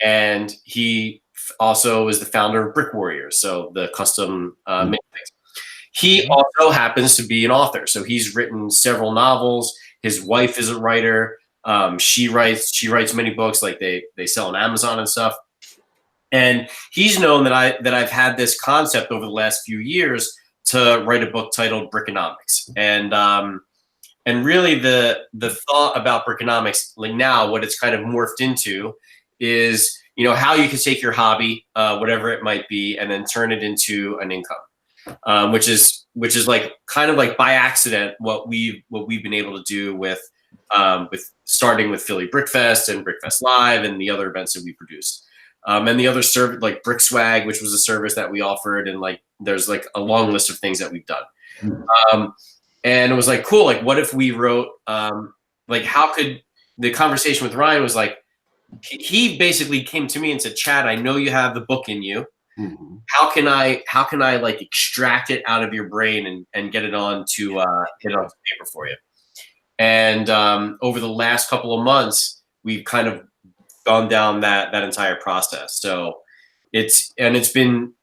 And he also is the founder of Brick Warriors, so the custom making things. He also happens to be an author. So he's written several novels. His wife is a writer. She writes many books, like they sell on Amazon and stuff. And he's known that I've had this concept over the last few years to write a book titled Brickonomics. And really the thought about Brickonomics, like now what it's kind of morphed into is, how you can take your hobby, whatever it might be, and then turn it into an income, which is like kind of like by accident what we've been able to do with starting with Philly Brickfest and Brickfest Live and the other events that we produced. And the other service, like Brick Swag, which was a service that we offered, and like there's like a long list of things that we've done. And it was like, cool, like what if we wrote, like how could the conversation with Ryan was like, he basically came to me and said, Chad, I know you have the book in you. Mm-hmm. How can I like extract it out of your brain and get it onto paper for you? And over the last couple of months, we've kind of gone down that entire process. So it's been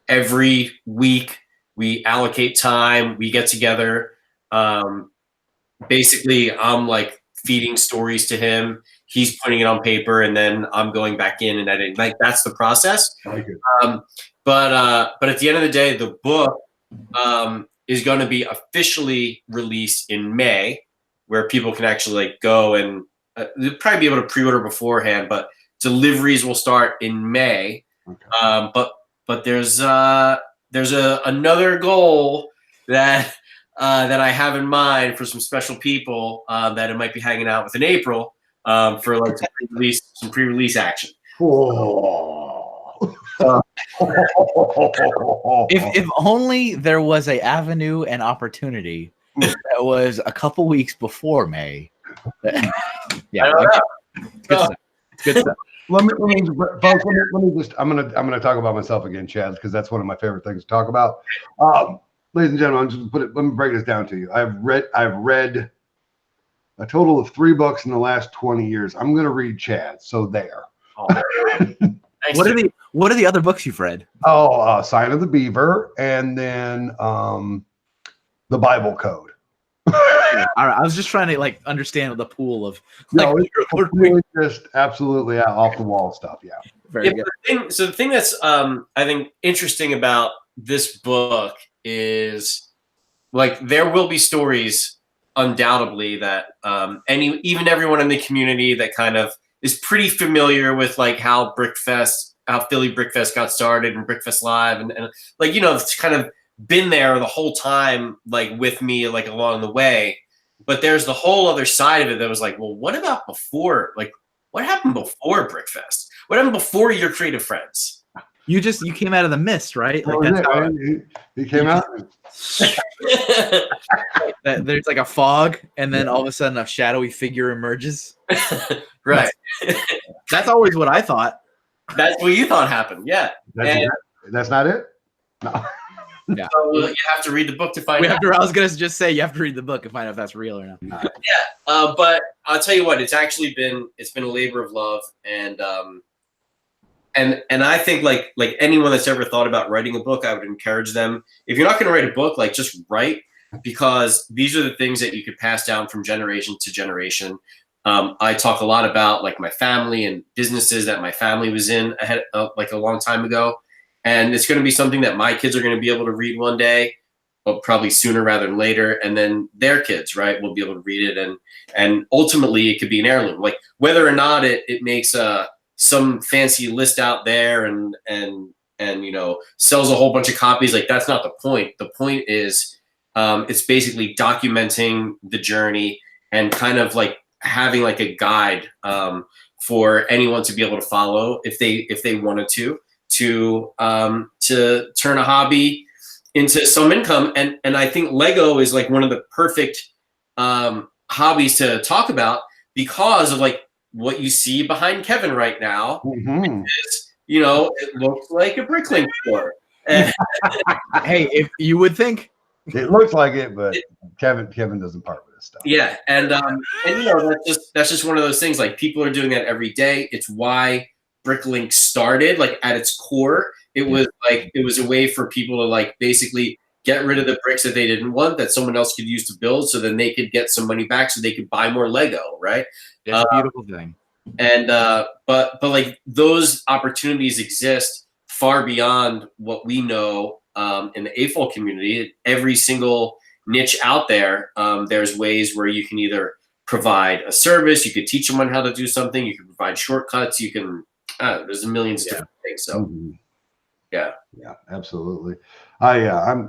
every week we allocate time, we get together. Basically, I'm like feeding stories to him. He's putting it on paper, and then I'm going back in and editing. Like that's the process. But at the end of the day, the book is going to be officially released in May, where people can actually like go and they'll probably be able to pre-order beforehand. But deliveries will start in May. Okay. But there's another goal that I have in mind for some special people that it might be hanging out with in April. For like some pre-release action. If only there was an avenue and opportunity that was a couple weeks before May. Yeah, good stuff. Good stuff. Let me just. I'm gonna talk about myself again, Chad, because that's one of my favorite things to talk about. Ladies and gentlemen, let me break this down to you. I've read a total of 3 books in the last 20 years. I'm going to read Chad. So there. Oh, what are the other books you've read? Sign of the Beaver, and then the Bible Code. All right, I was just trying to like understand the pool of like, no, it's really just absolutely off the wall stuff. Yeah. Very good. The thing that's I think interesting about this book is like there will be stories undoubtedly that even everyone in the community that kind of is pretty familiar with like how Philly Brickfest got started and Brickfest Live and like it's kind of been there the whole time like with me like along the way. But there's the whole other side of it that was like, well, what about before? Like, what happened before Brickfest? What happened before your creative friends? You came out of the mist, right? Like that's how he came out. There's like a fog, and then all of a sudden a shadowy figure emerges. Right. That's always what I thought. That's what you thought happened. Yeah. That's not it. No. Yeah. So you have to read the book to find out. I was gonna just say you have to read the book and find out if that's real or not. Yeah. But I'll tell you what, it's been a labor of love, and I think like anyone that's ever thought about writing a book, I would encourage them. If you're not going to write a book, like just write, because these are the things that you could pass down from generation to generation. I talk a lot about like my family and businesses that my family was in like a long time ago. and it's going to be something that my kids are going to be able to read one day, but probably sooner rather than later, and then their kids, right, will be able to read it, and ultimately it could be an heirloom. Like whether or not it makes some fancy list out there and sells a whole bunch of copies, like that's not the point. The point is it's basically documenting the journey and kind of like having like a guide for anyone to be able to follow if they wanted to turn a hobby into some income. And I think Lego is like one of the perfect hobbies to talk about because of like what you see behind Kevin right now. Is, it looks like a Bricklink store. Hey, if you would think it looks like it, but Kevin doesn't part with this stuff. Yeah, and that's just one of those things. Like people are doing that every day. It's why Bricklink started. Like at its core, it was a way for people to like basically get rid of the bricks that they didn't want that someone else could use to build, so then they could get some money back, so they could buy more Lego. Right? It's a beautiful thing. And but like those opportunities exist far beyond what we know in the AFOL community. Every single niche out there, there's ways where you can either provide a service, you could teach someone how to do something, you can provide shortcuts, you can there's millions of different things. So yeah, absolutely. I'm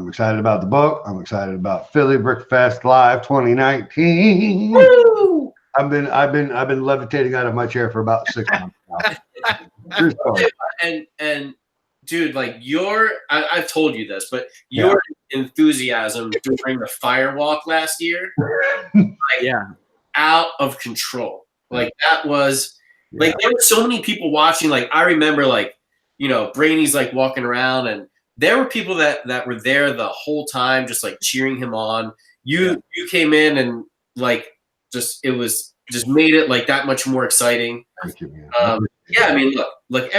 excited about the book. I'm excited about Philly Brick Fest Live 2019. Woo! I've been levitating out of my chair for about 6 months now. And dude, like I've told you this, but your enthusiasm during the firewalk last year, out of control. Like that was like there were so many people watching. Like I remember, like Brainy's like walking around, and there were people that were there the whole time, just like cheering him on. You came in and like it was just made it like that much more exciting. Thank you, man. I mean, look,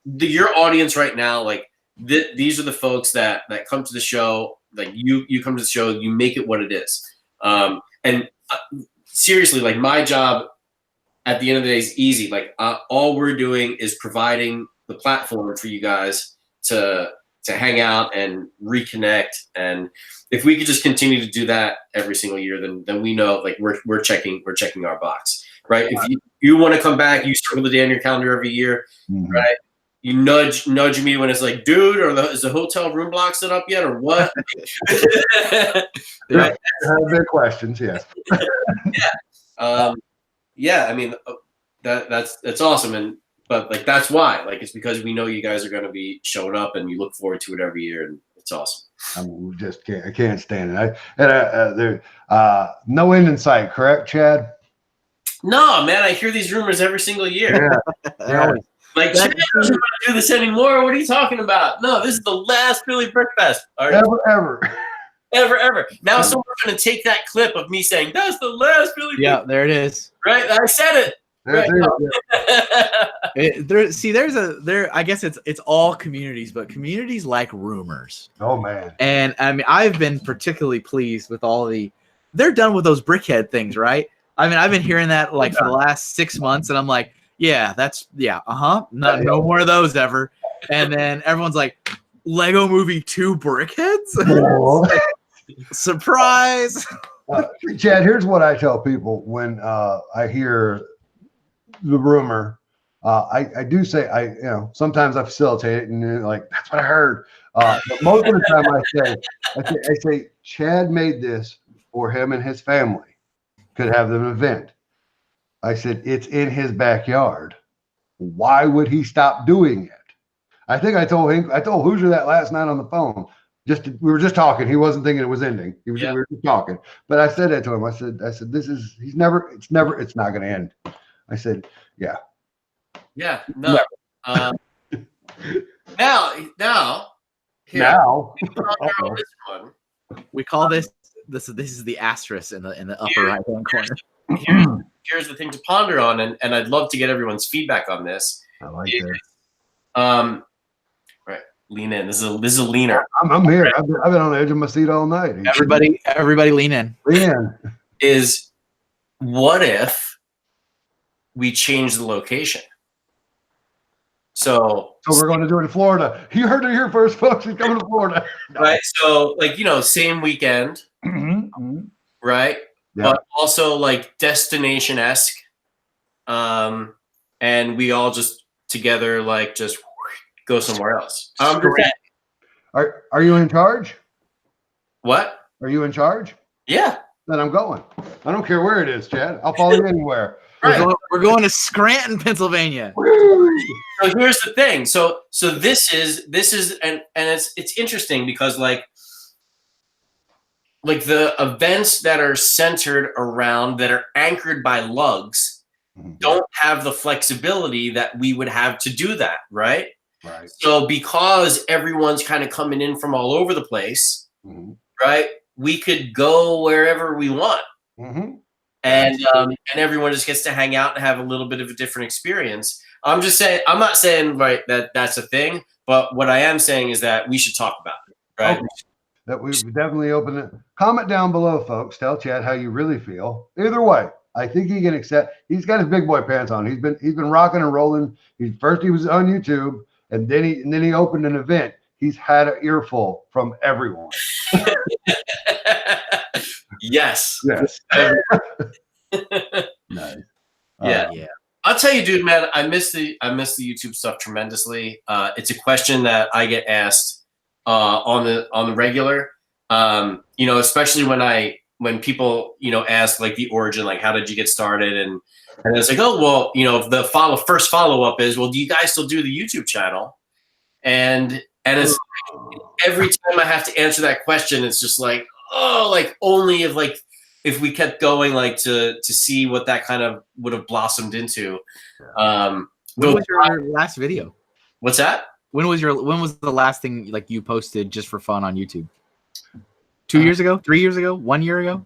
your audience right now, like these are the folks that come to the show. Like you come to the show, you make it what it is. And seriously, like my job at the end of the day is easy. Like all we're doing is providing the platform for you guys to hang out and reconnect. And if we could just continue to do that every single year, then we know like we're checking our box, right? If you want to come back, you circle the day on your calendar every year, right? You nudge me when it's like, dude, is the hotel room block set up yet, or what? Right? Big questions, yes. I mean, that's awesome, but like that's why, like it's because we know you guys are going to be showing up, and you look forward to it every year, and it's awesome. I can't stand it. There no end in sight, correct, Chad? No, man, I hear these rumors every single year. Yeah. Like, Chad doesn't want to do this anymore. What are you talking about? No, this is the last Philly Brick Fest. Ever. Now someone's going to take that clip of me saying, that's the last Philly Brick Fest. There it is. Right? I said it. Right. I guess it's all communities, but communities like rumors. Oh man. And I mean, I've been particularly pleased with they're done with those brickhead things, right? I mean, I've been hearing that like for the last 6 months, and I'm like, no more of those ever. And then everyone's like, Lego Movie 2 brickheads? Surprise. Chad, here's what I tell people when I hear the rumor. I do say sometimes I facilitate it, and like that's what I heard. But most of the time I say Chad made this for him and his family could have an event. I said it's in his backyard. Why would he stop doing it? I think I told Hoosier that last night on the phone. We were just talking. He wasn't thinking it was ending. We were just talking. But I said that to him. I said it's not going to end. I said, yeah. Yeah, no. Now. We call this is the asterisk in the upper right hand corner. Here's the thing to ponder on, and I'd love to get everyone's feedback on this. I like that. Right, lean in. This is a leaner. I'm here. I've been on the edge of my seat all night. Everybody lean in. Is what if we change the location? So we're going to do it in Florida. You heard it here first, folks. He's coming to Florida. Right. So like, same weekend, right? Yeah. But also like destination-esque. And we all just together like just go somewhere else. Are you in charge? What? Are you in charge? Yeah. Then I'm going. I don't care where it is, Chad. I'll follow you anywhere. Right. We're going to Scranton, Pennsylvania. So here's the thing. So this is and it's interesting because like the events that are centered around, that are anchored by lugs, don't have the flexibility that we would have to do that, right? Right. So because everyone's kind of coming in from all over the place, right? We could go wherever we want. And everyone just gets to hang out and have a little bit of a different experience. I'm not saying right that that's a thing, but what I am saying is that we should talk about it, right? Okay. That we've definitely opened it. Comment down below, folks. Tell Chad how you really feel. Either way, I think he can accept. He's got his big boy pants on. He's been rocking and rolling. He was on YouTube, and then he opened an event. He's had an earful from everyone. Yes. Nice. Yeah. I'll tell you, dude, man, I miss the YouTube stuff tremendously. It's a question that I get asked on the regular. Especially when people ask like the origin, like how did you get started, and it's like, oh well, the first follow up is, well, do you guys still do the YouTube channel? And it's every time I have to answer that question, it's just like, oh, like only if we kept going, like to see what that kind of would have blossomed into. When was your last video? What's that? When was the last thing like you posted just for fun on YouTube? 2 years ago? 3 years ago? 1 year ago?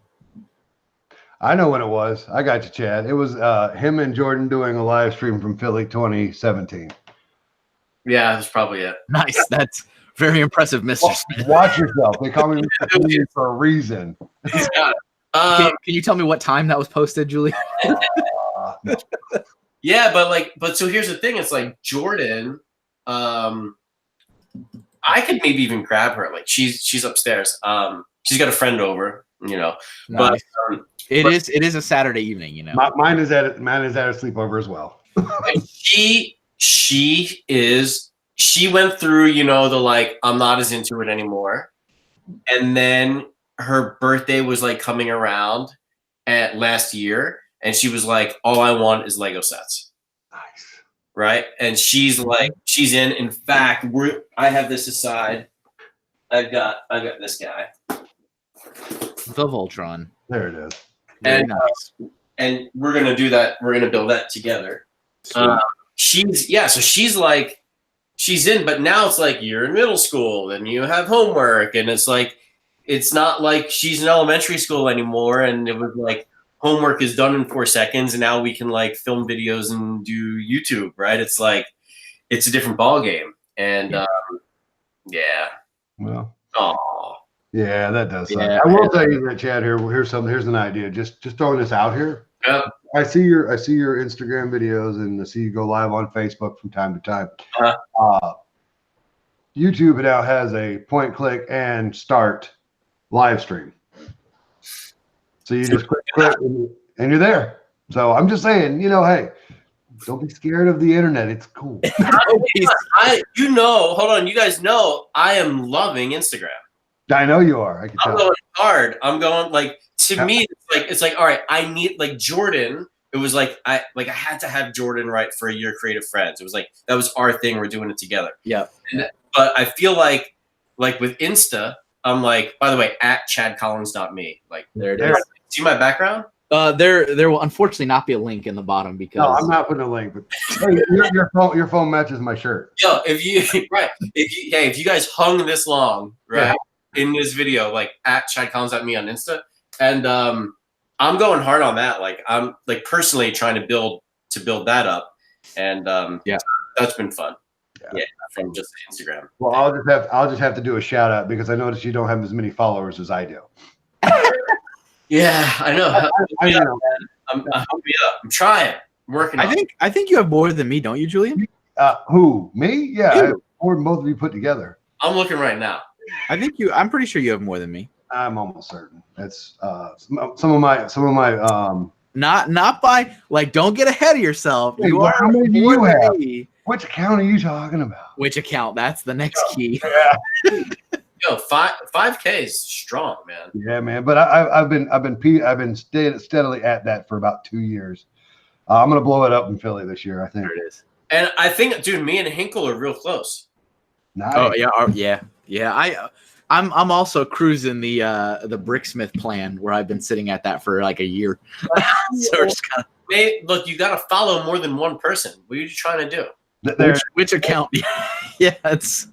I know when it was. I got you, Chad. It was him and Jordan doing a live stream from Philly 2017. Yeah, that's probably it. Nice. That's very impressive, Mr. Smith. Watch yourself. They call me Mr. Smith for a reason. Can you tell me what time that was posted, Julie? Yeah, but so here's the thing. It's like Jordan. I could maybe even grab her. Like she's upstairs. She's got a friend over. Nice. But it is a Saturday evening. Mine is at a sleepover as well. She went through the like, I'm not as into it anymore, and then her birthday was like coming around at last year, and she was like, all I want is Lego sets. Nice. Right. And she's like, she's in fact, I have this aside. I've got this guy, the Voltron. There it is. And nice. And we're gonna do that. We're gonna build that together. She's like, she's in, but now it's like you're in middle school and you have homework, and it's like, it's not like she's in elementary school anymore, and it was like homework is done in 4 seconds, and now we can like film videos and do YouTube, right? It's like, it's a different ball game, and yeah. Well. Oh. Yeah, that does suck. Yeah. I will tell you that, Chad. Here's an idea. Just throwing this out here. Yeah. I see your Instagram videos, and I see you go live on Facebook from time to time. YouTube now has a point, click, and start live stream. So you just click, and you're there. So I'm just saying, hey, don't be scared of the internet. It's cool. Hold on. You guys know I am loving Instagram. I know you are. I can tell. I'm going hard. I'm going like, to me, it's like, all right, I need like Jordan. It was like I had to have Jordan right for a year creative friends. It was like, that was our thing. We're doing it together. Yeah. But I feel like with Insta, I'm like, by the way, at ChadCollins.me. Like, there it is. See my background? There will unfortunately not be a link in the bottom because no, I'm not putting a link. But hey, your phone matches my shirt. Yo, if you guys hung this long, right, in this video, like at ChadCollins.me on Insta, and I'm going hard on that. Like, I'm like personally trying to build that up, and that's been fun. Yeah, from just Instagram. Well, I'll just have to do a shout out because I noticed you don't have as many followers as I do. Yeah, I know. I know. I'm trying. I'm working. I think you have more than me, don't you, Julian? Who? Me? Yeah, I You. have more than both of you put together. I'm looking right now. I think I'm pretty sure you have more than me. I'm almost certain. That's some of my Not by like. Don't get ahead of yourself. Hey, You well, are how many do more you than have? me. Which account are you talking about? Which account? That's the next key. Yeah. Yo, 5K is strong, man. Yeah, man. But I've been steadily at that for about 2 years. I'm gonna blow it up in Philly this year, I think. There it is. And I think, dude, me and Henkel are real close. Nice. Oh yeah. I'm also cruising the Bricksmith plan where I've been sitting at that for like a year. So we're just kind of Hey, look, you got to follow more than one person. What are you trying to do? which account? Yeah, it's.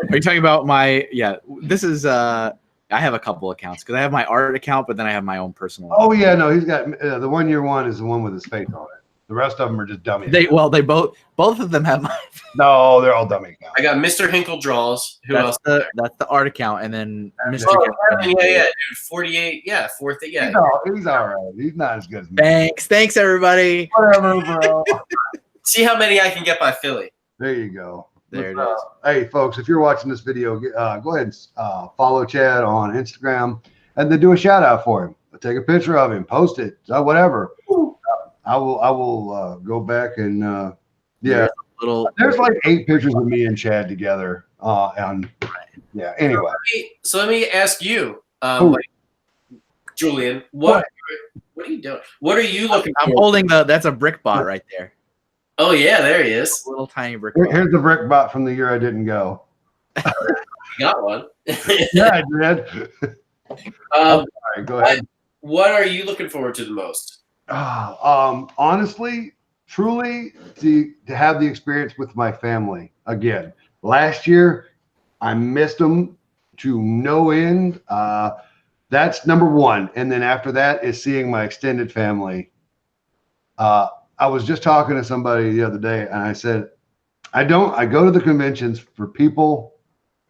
Are you talking about my? Yeah, this is. I have a couple accounts because I have my art account, but then I have my own personal. Oh yeah, no, he's got the 1 year one is the one with his face on it. The rest of them are just dummy. They both of them have my. No, they're all dummy accounts. I got Mr. Henkel Draws. Who else? That's the art account, and then Mr. Oh, Kevin. yeah, dude. 48. Yeah, fourth. Yeah. He's all right. He's not as good as me. Thanks everybody. Whatever, bro. See how many I can get by Philly. There you go. There it is. Hey, folks, if you're watching this video, go ahead and follow Chad on Instagram and then do a shout out for him. Take a picture of him, post it, whatever. I will go back and there's like 8 pictures of me and Chad together. Anyway. So let me ask you, Julian, what are you doing? What are you looking for? I'm holding that's a brick bot right there. Oh yeah, there he is. A little tiny brick bot. Here's the brick bot from the year I didn't go. You got one. Yeah, I did. All right, go ahead. What are you looking forward to the most? Honestly, truly, to have the experience with my family again. Last year, I missed them to no end. That's number one. And then after that is seeing my extended family. I was just talking to somebody the other day, and I said, I go to the conventions for people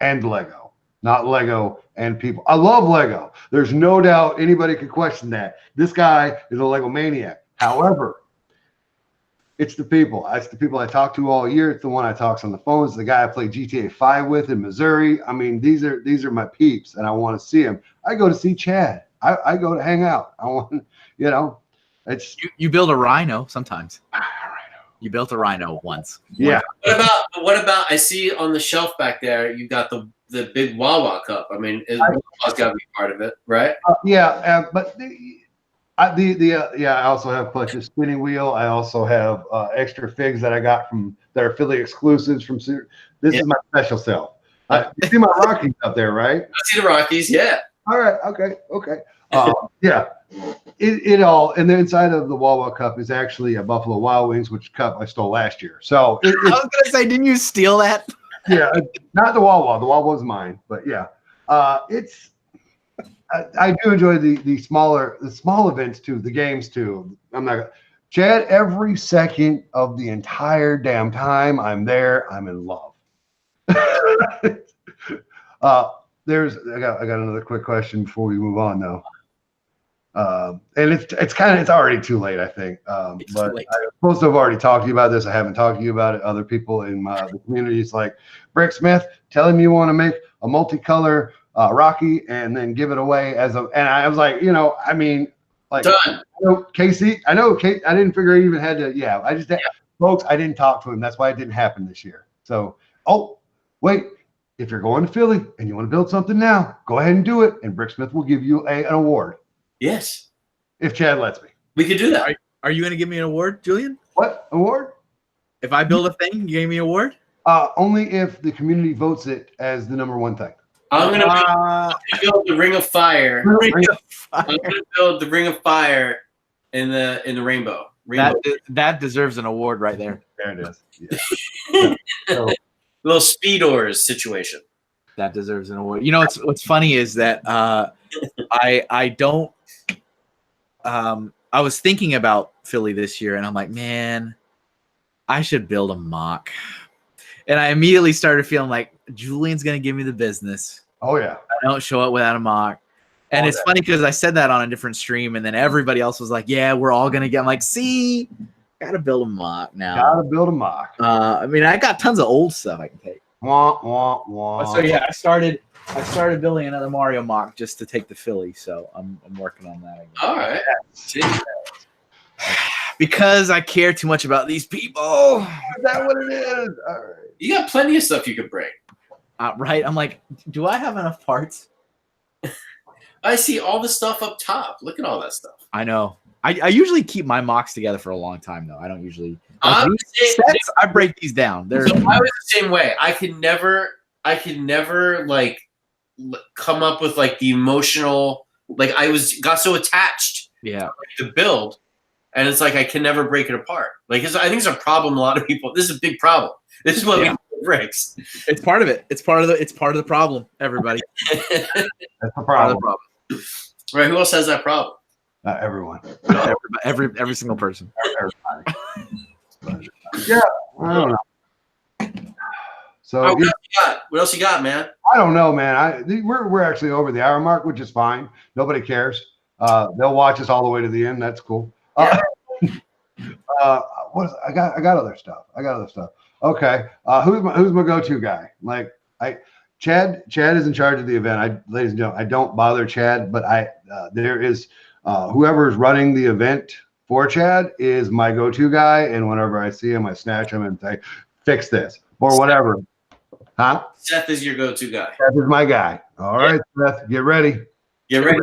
and Lego, not Lego and people. I love Lego. There's no doubt anybody could question that. This guy is a Lego maniac. However, it's the people. It's the people I talk to all year. It's the one I talk on the phone. It's the guy I play GTA 5 with in Missouri. I mean, these are my peeps, and I want to see them. I go to see Chad. I go to hang out. I want, it's you build a rhino sometimes. You built a rhino once. Yeah. What about? I see on the shelf back there. You got the big Wawa cup. I mean, Wawa's got to be part of it, right? But I also have Clutch's spinning wheel. I also have extra figs that I got that are Philly exclusives from. This is my special self. You see my Rockies up there, right? I see the Rockies. Yeah. All right. Okay. Yeah. It all, and the inside of the Wawa cup is actually a Buffalo Wild Wings, which cup I stole last year. So I was gonna say, didn't you steal that? Yeah, not the Wawa. The Wawa was mine, but yeah, it's. I do enjoy the small events too, the games too. Chad, every second of the entire damn time I'm there, I'm in love. I got another quick question before we move on though. And it's already too late, I think. But I'm supposed to have already talked to you about this. I haven't talked to you about it. Other people in the community, it's like Bricksmith, tell him you want to make a multicolor Rocky and then give it away and I was like, Done. Casey, I didn't figure he even had to, folks, I didn't talk to him. That's why it didn't happen this year. So, wait, if you're going to Philly and you want to build something now, go ahead and do it. And Bricksmith will give you an award. Yes. If Chad lets me. We could do that. Are you going to give me an award, Julian? What award? If I build a thing, you gave me an award? Only if the community votes it as the number one thing. I'm going to build the Ring of Fire. I'm going to build the Ring of Fire in the rainbow. That deserves an award right there. There it is. Yeah. Little Speedors situation. That deserves an award. You know, what's funny is that I don't. I was thinking about Philly this year, and I'm like, man, I should build a mock. And I immediately started feeling like Julian's gonna give me the business. Oh yeah, I don't show up without a mock. And it's funny because I said that on a different stream, and then everybody else was like, "Yeah, we're all gonna get." I'm like, "See, Gotta build a mock now. Gotta build a mock. I mean, I got tons of old stuff I can take. Wah, wah, wah. So yeah, I started building another Mario mock just to take the Philly. So I'm working on that again. All right. Because I care too much about these people. Is that what it is? All right. You got plenty of stuff you could bring. Right? I'm like, do I have enough parts? I see all the stuff up top. Look at all that stuff. I know. I usually keep my mocks together for a long time, though. I don't usually. These sets, I break these down. So I was the same way. I could never like come up with like the emotional. Like got so attached. Yeah. To build, and it's like I can never break it apart. Like I think it's a problem. A lot of people. This is a big problem. This is what we do with bricks. It's part of it. It's part of the problem. Everybody. That's the problem. Right? Who else has that problem? Everyone. Every single person. Everybody. Yeah, I don't know. So what else you got, man? I don't know, man. We're actually over the hour mark, which is fine. Nobody cares. They'll watch us all the way to the end. That's cool. Yeah. I got other stuff. Okay. Who's my go-to guy? Like Chad is in charge of the event. Ladies and gentlemen, I don't bother Chad, but there is whoever's running the event for Chad is my go-to guy. And whenever I see him, I snatch him and say, fix this or whatever. Huh? Seth is your go-to guy. Seth is my guy. All right, Seth, get ready. Get ready.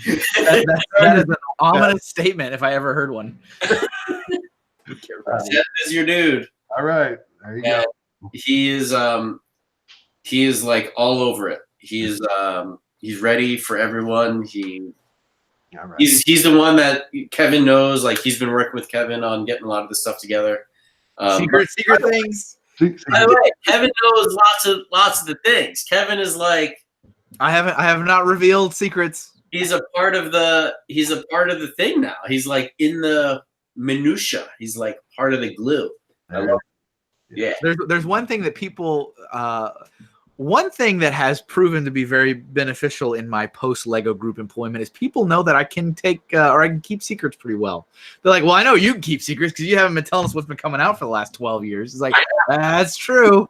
That is an ominous statement if I ever heard one. Seth is your dude. All right. There you go. He is like all over it. He's ready for everyone. He's the one that Kevin knows. Like he's been working with Kevin on getting a lot of this stuff together. Secret things. By the way, Kevin knows lots of the things. Kevin is like I have not revealed secrets. He's a part of the thing now. He's like in the minutia. He's like part of the glue. I love it. Yeah. There's one thing that people one thing that has proven to be very beneficial in my post Lego group employment is people know that I can take or I can keep secrets pretty well. They're like, well, I know you can keep secrets because you haven't been telling us what's been coming out for the last 12 years. It's like, that's true.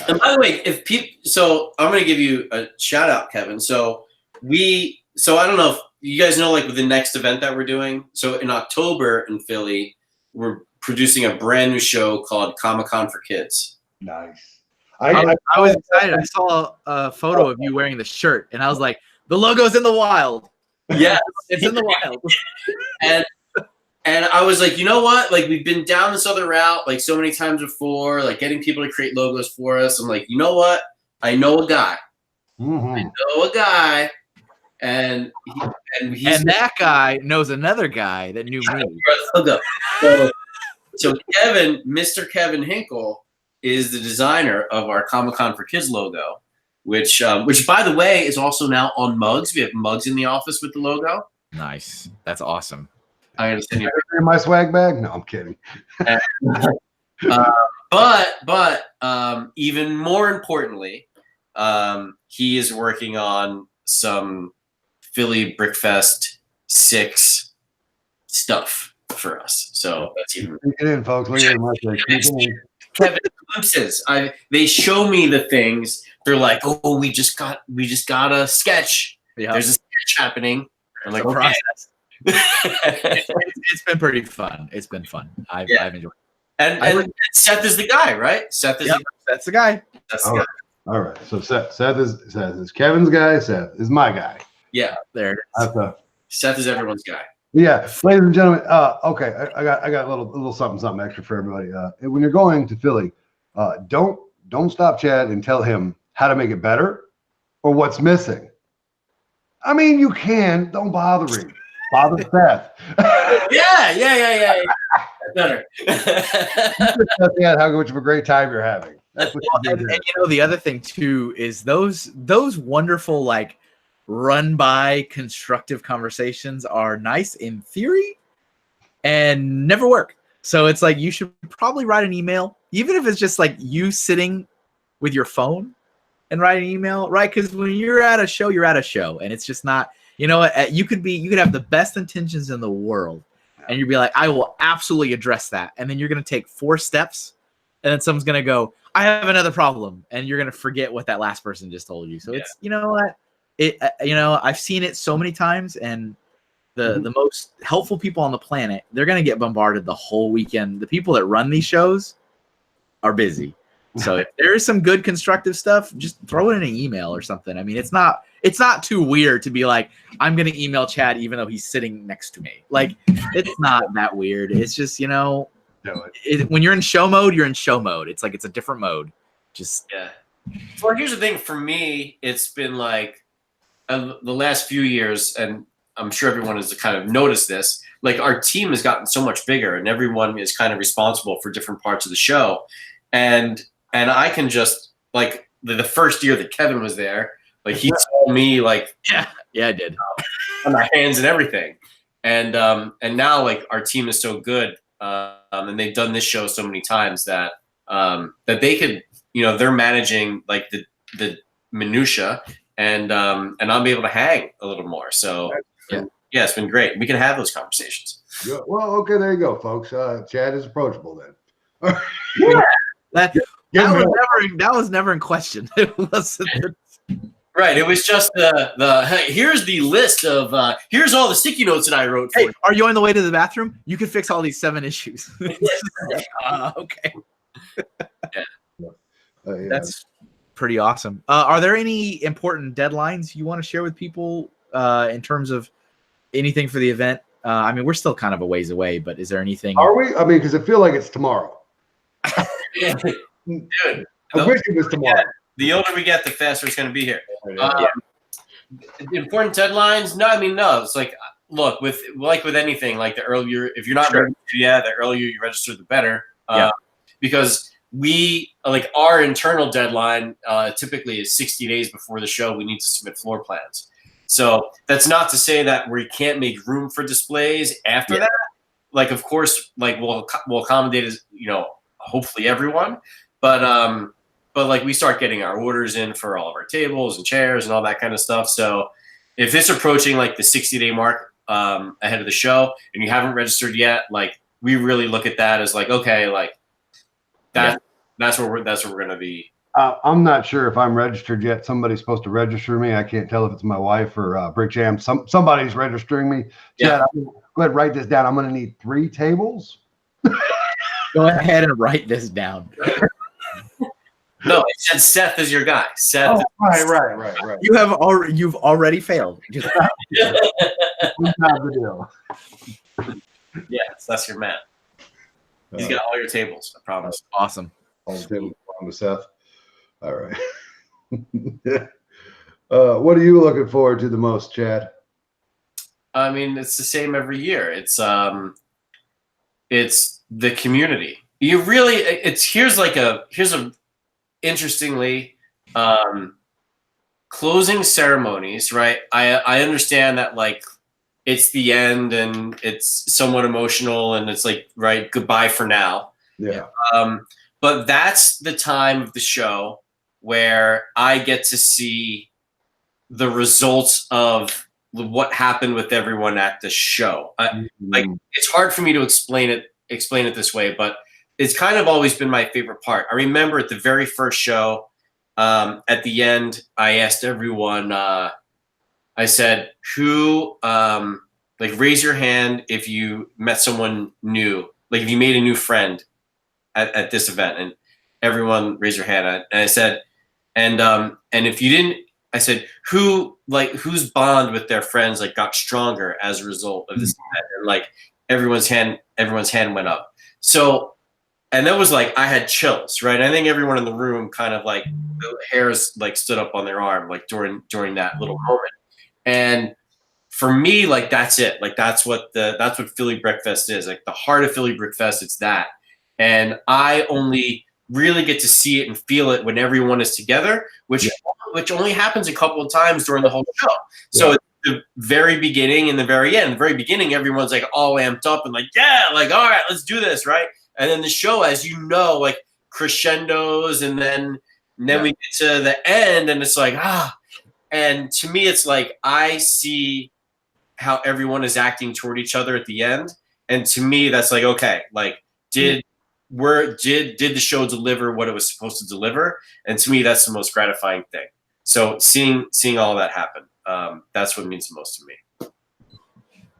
And by the way, so I'm going to give you a shout out, Kevin. So I don't know if you guys know, like with the next event that we're doing. So in October in Philly, we're producing a brand new show called Comic-Con for Kids. Nice. I was excited. I saw a photo of you wearing the shirt, and I was like, the logo's in the wild. Yeah, it's in the wild. And I was like, you know what? Like we've been down this other route like so many times before, like getting people to create logos for us. I'm like, you know what? I know a guy. Mm-hmm. I know a guy, and that guy knows another guy that knew me. So Kevin, Mr. Kevin Henkel, is the designer of our Comic-Con for Kids logo, which by the way is also now on mugs. We have mugs in the office with the logo. Nice. That's awesome. I understand. In my swag bag? No, I'm kidding. But even more importantly, he is working on some Philly Brickfest 6 stuff for us. So that's even. Get in, folks. Look at my swag. Kevin glimpses. They show me the things. They're like, oh, we just got a sketch. Yeah. There's a sketch happening. I'm like, okay. It's been pretty fun. It's been fun. I've enjoyed it. And Seth is the guy, right? That's the guy. That's the guy. All right. So Seth is Kevin's guy. Seth is my guy. Yeah. There it is. Seth is everyone's guy. Yeah, ladies and gentlemen. Okay, I got a little something extra for everybody. When you're going to Philly, don't stop Chad and tell him how to make it better or what's missing. I mean, you can. Don't bother him. Bother Seth. Yeah. Better. Yeah, how much of a great time you're having. That's what and you know, the other thing too is those wonderful like run by constructive conversations are nice in theory and never work. So it's like you should probably write an email, even if it's just like you sitting with your phone and write an email, right? Because when you're at a show, and it's just not, you know, you could have the best intentions in the world, and you'd be like, I will absolutely address that. And then you're going to take 4 steps, and then someone's going to go, I have another problem. And you're going to forget what that last person just told you. So it's, you know what? I've seen it so many times, and the most helpful people on the planet, they're going to get bombarded the whole weekend. The people that run these shows are busy. So if there is some good constructive stuff, just throw it in an email or something. I mean, it's not too weird to be like, I'm going to email Chad even though he's sitting next to me. Like, it's not that weird. It's just, when you're in show mode, you're in show mode. It's like, it's a different mode. Just Well, here's the thing. For me, it's been like the last few years, and I'm sure everyone has kind of noticed this. Like, our team has gotten so much bigger, and everyone is kind of responsible for different parts of the show. And I can just, like, the first year that Kevin was there, like, he told me, like, yeah, I did, on my hands and everything. And now, like, our team is so good, and they've done this show so many times that they could, they're managing like the minutia, and I'll be able to hang a little more. So it's been great. We can have those conversations. Yeah. Well, okay, there you go, folks. Chad is approachable then. That was never in question. It wasn't. Right. It was just the hey, here's the list of here's all the sticky notes that I wrote. Hey, are you on the way to the bathroom? You can fix all these 7 issues. Okay. That's pretty awesome. Are there any important deadlines you want to share with people in terms of anything for the event? I mean, we're still kind of a ways away, but is there anything? Are we? I mean, because I feel like it's tomorrow. Dude, I wish it was tomorrow. The older we get, the faster it's going to be here. Important deadlines? No, I mean, no. It's like, look, with anything, like the earlier, if you're not registered yet, the earlier you register, the better. Because we, like, our internal deadline typically is 60 days before the show. We need to submit floor plans. So that's not to say that we can't make room for displays after that. Like, of course, like we'll accommodate, hopefully everyone, but like, we start getting our orders in for all of our tables and chairs and all that kind of stuff. So if it's approaching like the 60-day mark ahead of the show and you haven't registered yet, like, we really look at that as like, okay, like that's where we're going to be. I'm not sure if I'm registered yet. Somebody's supposed to register me. I can't tell if it's my wife or Brick Jam. Somebody's registering me. Chad, go ahead and write this down. I'm going to need 3 tables. Go ahead and write this down. No, it said Seth is your guy. Seth. Oh, right. You've already failed. Not the deal. Yes, that's your man. He's got all your tables. I promise. Awesome. All the tables belong to Seth. All right. What are you looking forward to the most, Chad? I mean, it's the same every year. It's the community. You really, here's a interestingly, closing ceremonies, right? I understand that, like, it's the end and it's somewhat emotional and it's like, right, goodbye for now. Yeah. But that's the time of the show where I get to see the results of what happened with everyone at the show. Like, it's hard for me to explain it this way, but it's kind of always been my favorite part. I remember at the very first show, at the end, I asked everyone, I said, who, like, raise your hand if you met someone new, like if you made a new friend at this event, and everyone raised their hand. And I said, and if you didn't, I said, whose bond with their friends, like, got stronger as a result of this event? And, like, everyone's hand went up. So, and that was like, I had chills, right? I think everyone in the room kind of, like, the hairs, like, stood up on their arm, like, during that little moment. And for me, like, that's it. Like, that's what Philly Brickfest is. Like, the heart of Philly Brickfest, it's that. And I only really get to see it and feel it when everyone is together, which only happens a couple of times during the whole show. So it's the very beginning and the very end. The very beginning, everyone's, like, all amped up and, like, yeah, like, all right, let's do this, right? And then the show, as you know, like, crescendos, and then we get to the end, and it's like, and to me, it's like, I see how everyone is acting toward each other at the end, And to me, that's like, okay, like did the show deliver what it was supposed to deliver? And to me, that's the most gratifying thing. So seeing all that happen, that's what means the most to me.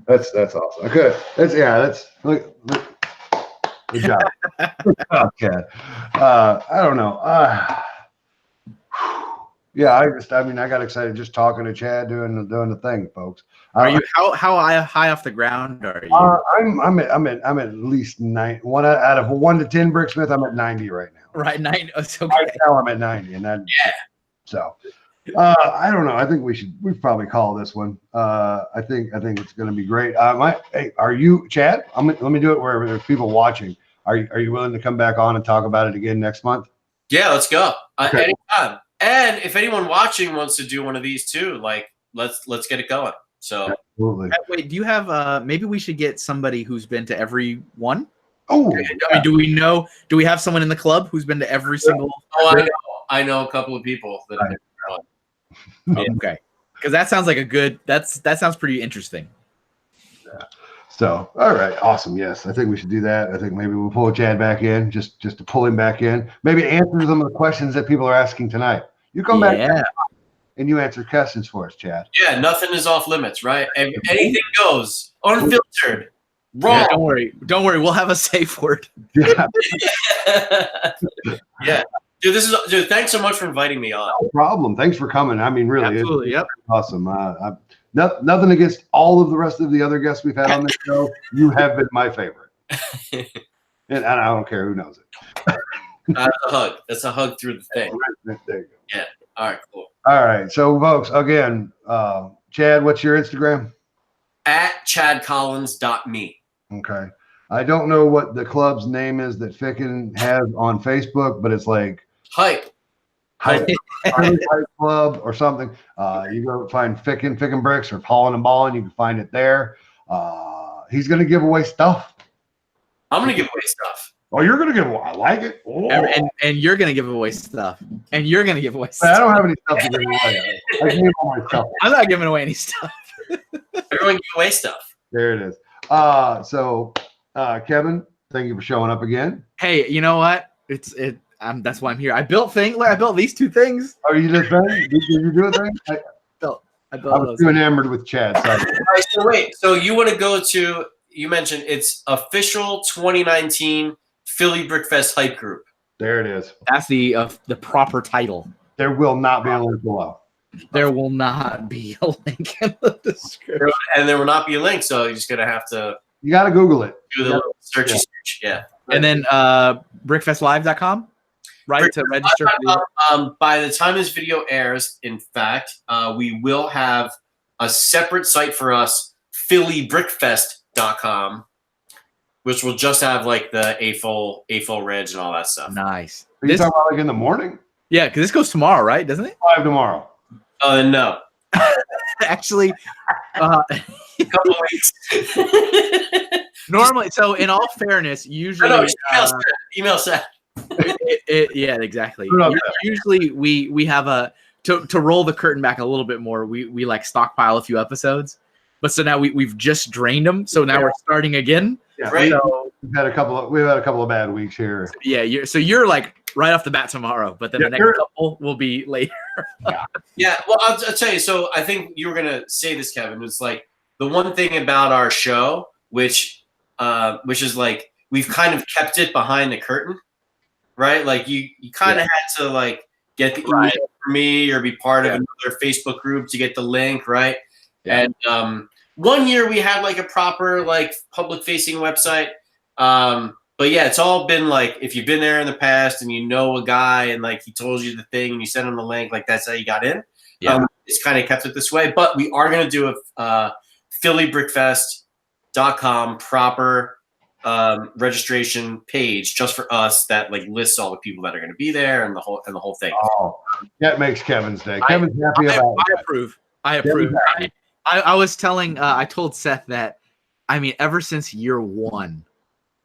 That's awesome. Good. That's look, good job. Good job, Chad. I don't know. Yeah, I got excited just talking to Chad, doing the thing, folks. Are you how high off the ground are you? I'm at least 9. One out of 1 to 10 Bricksmith, I'm at 90 right now. Right, 9. It's okay. Right now I'm at 90, and then so I don't know. I think we probably call this one. I think it's going to be great. Hey, are you Chad? Let me do it where there's people watching. Are you willing to come back on and talk about it again next month? Yeah, let's go. Okay. Anytime. And if anyone watching wants to do one of these too, like let's get it going. So Absolutely. Wait, do you have maybe we should get somebody who's been to every one? Oh, I mean, do we have someone in the club who's been to every single? Oh, I know a couple of people that have been to one. Yeah. Okay, because that sounds like that sounds pretty interesting. Yeah. So, all right, awesome. Yes, I think we should do that. I think maybe we'll pull Chad back in, just to pull him back in. Maybe answer some of the questions that people are asking tonight. You come back and you answer questions for us, Chad. Yeah, nothing is off limits, right? Anything goes, unfiltered. Wrong. Yeah, don't worry. We'll have a safe word. Yeah. Yeah. Dude, thanks so much for inviting me on. No problem. Thanks for coming. I mean, really, absolutely. Yep. Awesome. Nothing against all of the rest of the other guests we've had on this show. You have been my favorite, and I don't care who knows it. That's a hug. That's a hug through the thing. There you go. Yeah. All right. Cool. All right. So, folks, again, Chad, what's your Instagram? @ChadCollins.me. Okay. I don't know what the club's name is that Ficken has on Facebook, but it's like Hype Club or something. You go find Ficken Bricks or Paulin and Ballin. You can find it there. He's going to give away stuff. I'm going to give away stuff. Oh, you're going to give away. I like it. Oh. And you're going to give away stuff. And you're going to give away I stuff. don't have any stuff to give away. I gave all my stuff. I'm not giving away any stuff. Everyone give away stuff. There it is. So Kevin, thank you for showing up again. Hey, you know what? That's why I'm here. I built these two things. Oh, you did thing? Did you do a thing? I was too enamored with Chad. Sorry. All right, so wait. So you want to go to? You mentioned it's official 2019 Philly Brickfest hype group. There it is. That's the proper title. There will not be a link below. There will not be a link in the description. And there will not be a link, so you're just going to have to... You got to Google it. Do the little search. Yeah. And then brickfestlive.com, right, to register. By the time this video airs, in fact, we will have a separate site for us, phillybrickfest.com, which will just have like the AFOL reg and all that stuff. Nice. Are you talking about like in the morning? Yeah, because this goes tomorrow, right? Doesn't it? 5 tomorrow. No. Actually, a couple of weeks. Normally, so in all fairness, usually email set. Yeah, exactly. Usually we have to roll the curtain back a little bit more. We like stockpile a few episodes, but so now we've just drained them. So now we're starting again. Yeah, right. So we've had a couple of bad weeks here. Yeah, you're like right off the bat tomorrow, but then the next couple will be later. Yeah. Well, I'll tell you. So I think you were gonna say this, Kevin. It's like the one thing about our show, which is like we've kind of kept it behind the curtain, right? Like you kind of had to like get the email from me or be part of another Facebook group to get the link, right? Yeah. And one year we had like a proper like public facing website. But yeah, it's all been like if you've been there in the past and you know a guy and like he told you the thing and you sent him the link, like that's how you got in. Yeah. It's kind of kept it this way. But we are gonna do a phillybrickfest.com proper registration page just for us that like lists all the people that are gonna be there and the whole thing. Oh, that makes Kevin's day. Kevin's happy about it. I approve. I was telling I told Seth that I mean ever since year one,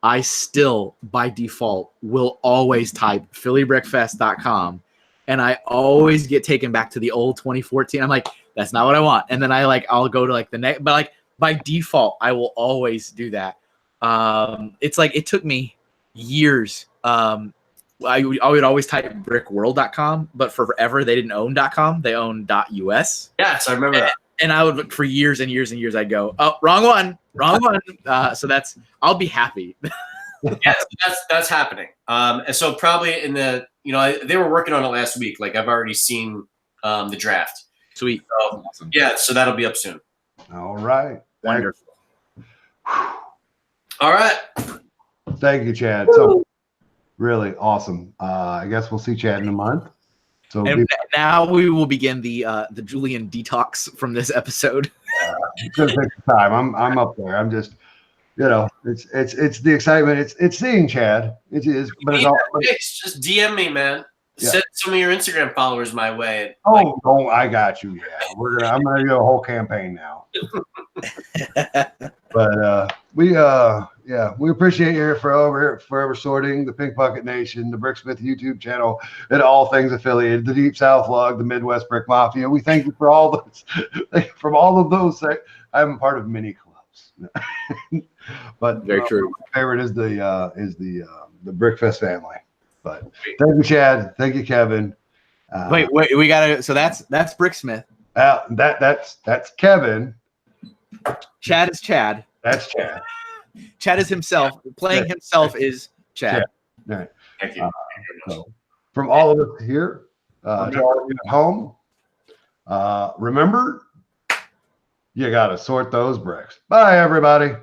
I still, by default, will always type phillybrickfest.com, and I always get taken back to the old 2014. I'm like, that's not what I want. And then I'll go to like the next, but like by default, I will always do that. It's like it took me years. I would always type brickworld.com, but forever they didn't own .com. They owned .us. Yes, I remember that. And I would look for years and years and years. I'd go, oh, wrong one. So I'll be happy. Yes, that's happening. And so probably in the, they were working on it last week. Like I've already seen the draft. Sweet. So, Awesome. Yeah, so that'll be up soon. All right. Wonderful. All right. Thank you, Chad. So really awesome. I guess we'll see Chad in a month. So and now we will begin the Julian detox from this episode. It's gonna take some time. I'm up there. I'm just, it's the excitement. It's seeing Chad. It is, but it's all. Just DM me, man. Yeah. Send some of your Instagram followers my way. I got you. Yeah, I'm gonna do a whole campaign now. But we appreciate you forever sorting, the Pink Bucket Nation, the Bricksmith YouTube channel, and all things affiliated, the Deep South Log, the Midwest Brick Mafia. We thank you for all this. From all of those, I'm a part of many clubs, but very true. My favorite is the Brickfest family. But thank you, Chad. Thank you, Kevin. Wait, we gotta. So that's Bricksmith. That's Kevin. Chad is Chad. That's Chad. Chad is himself. Playing himself is Chad. All right. Thank you. So from all of us here, to all of you at home, remember, you got to sort those bricks. Bye, everybody.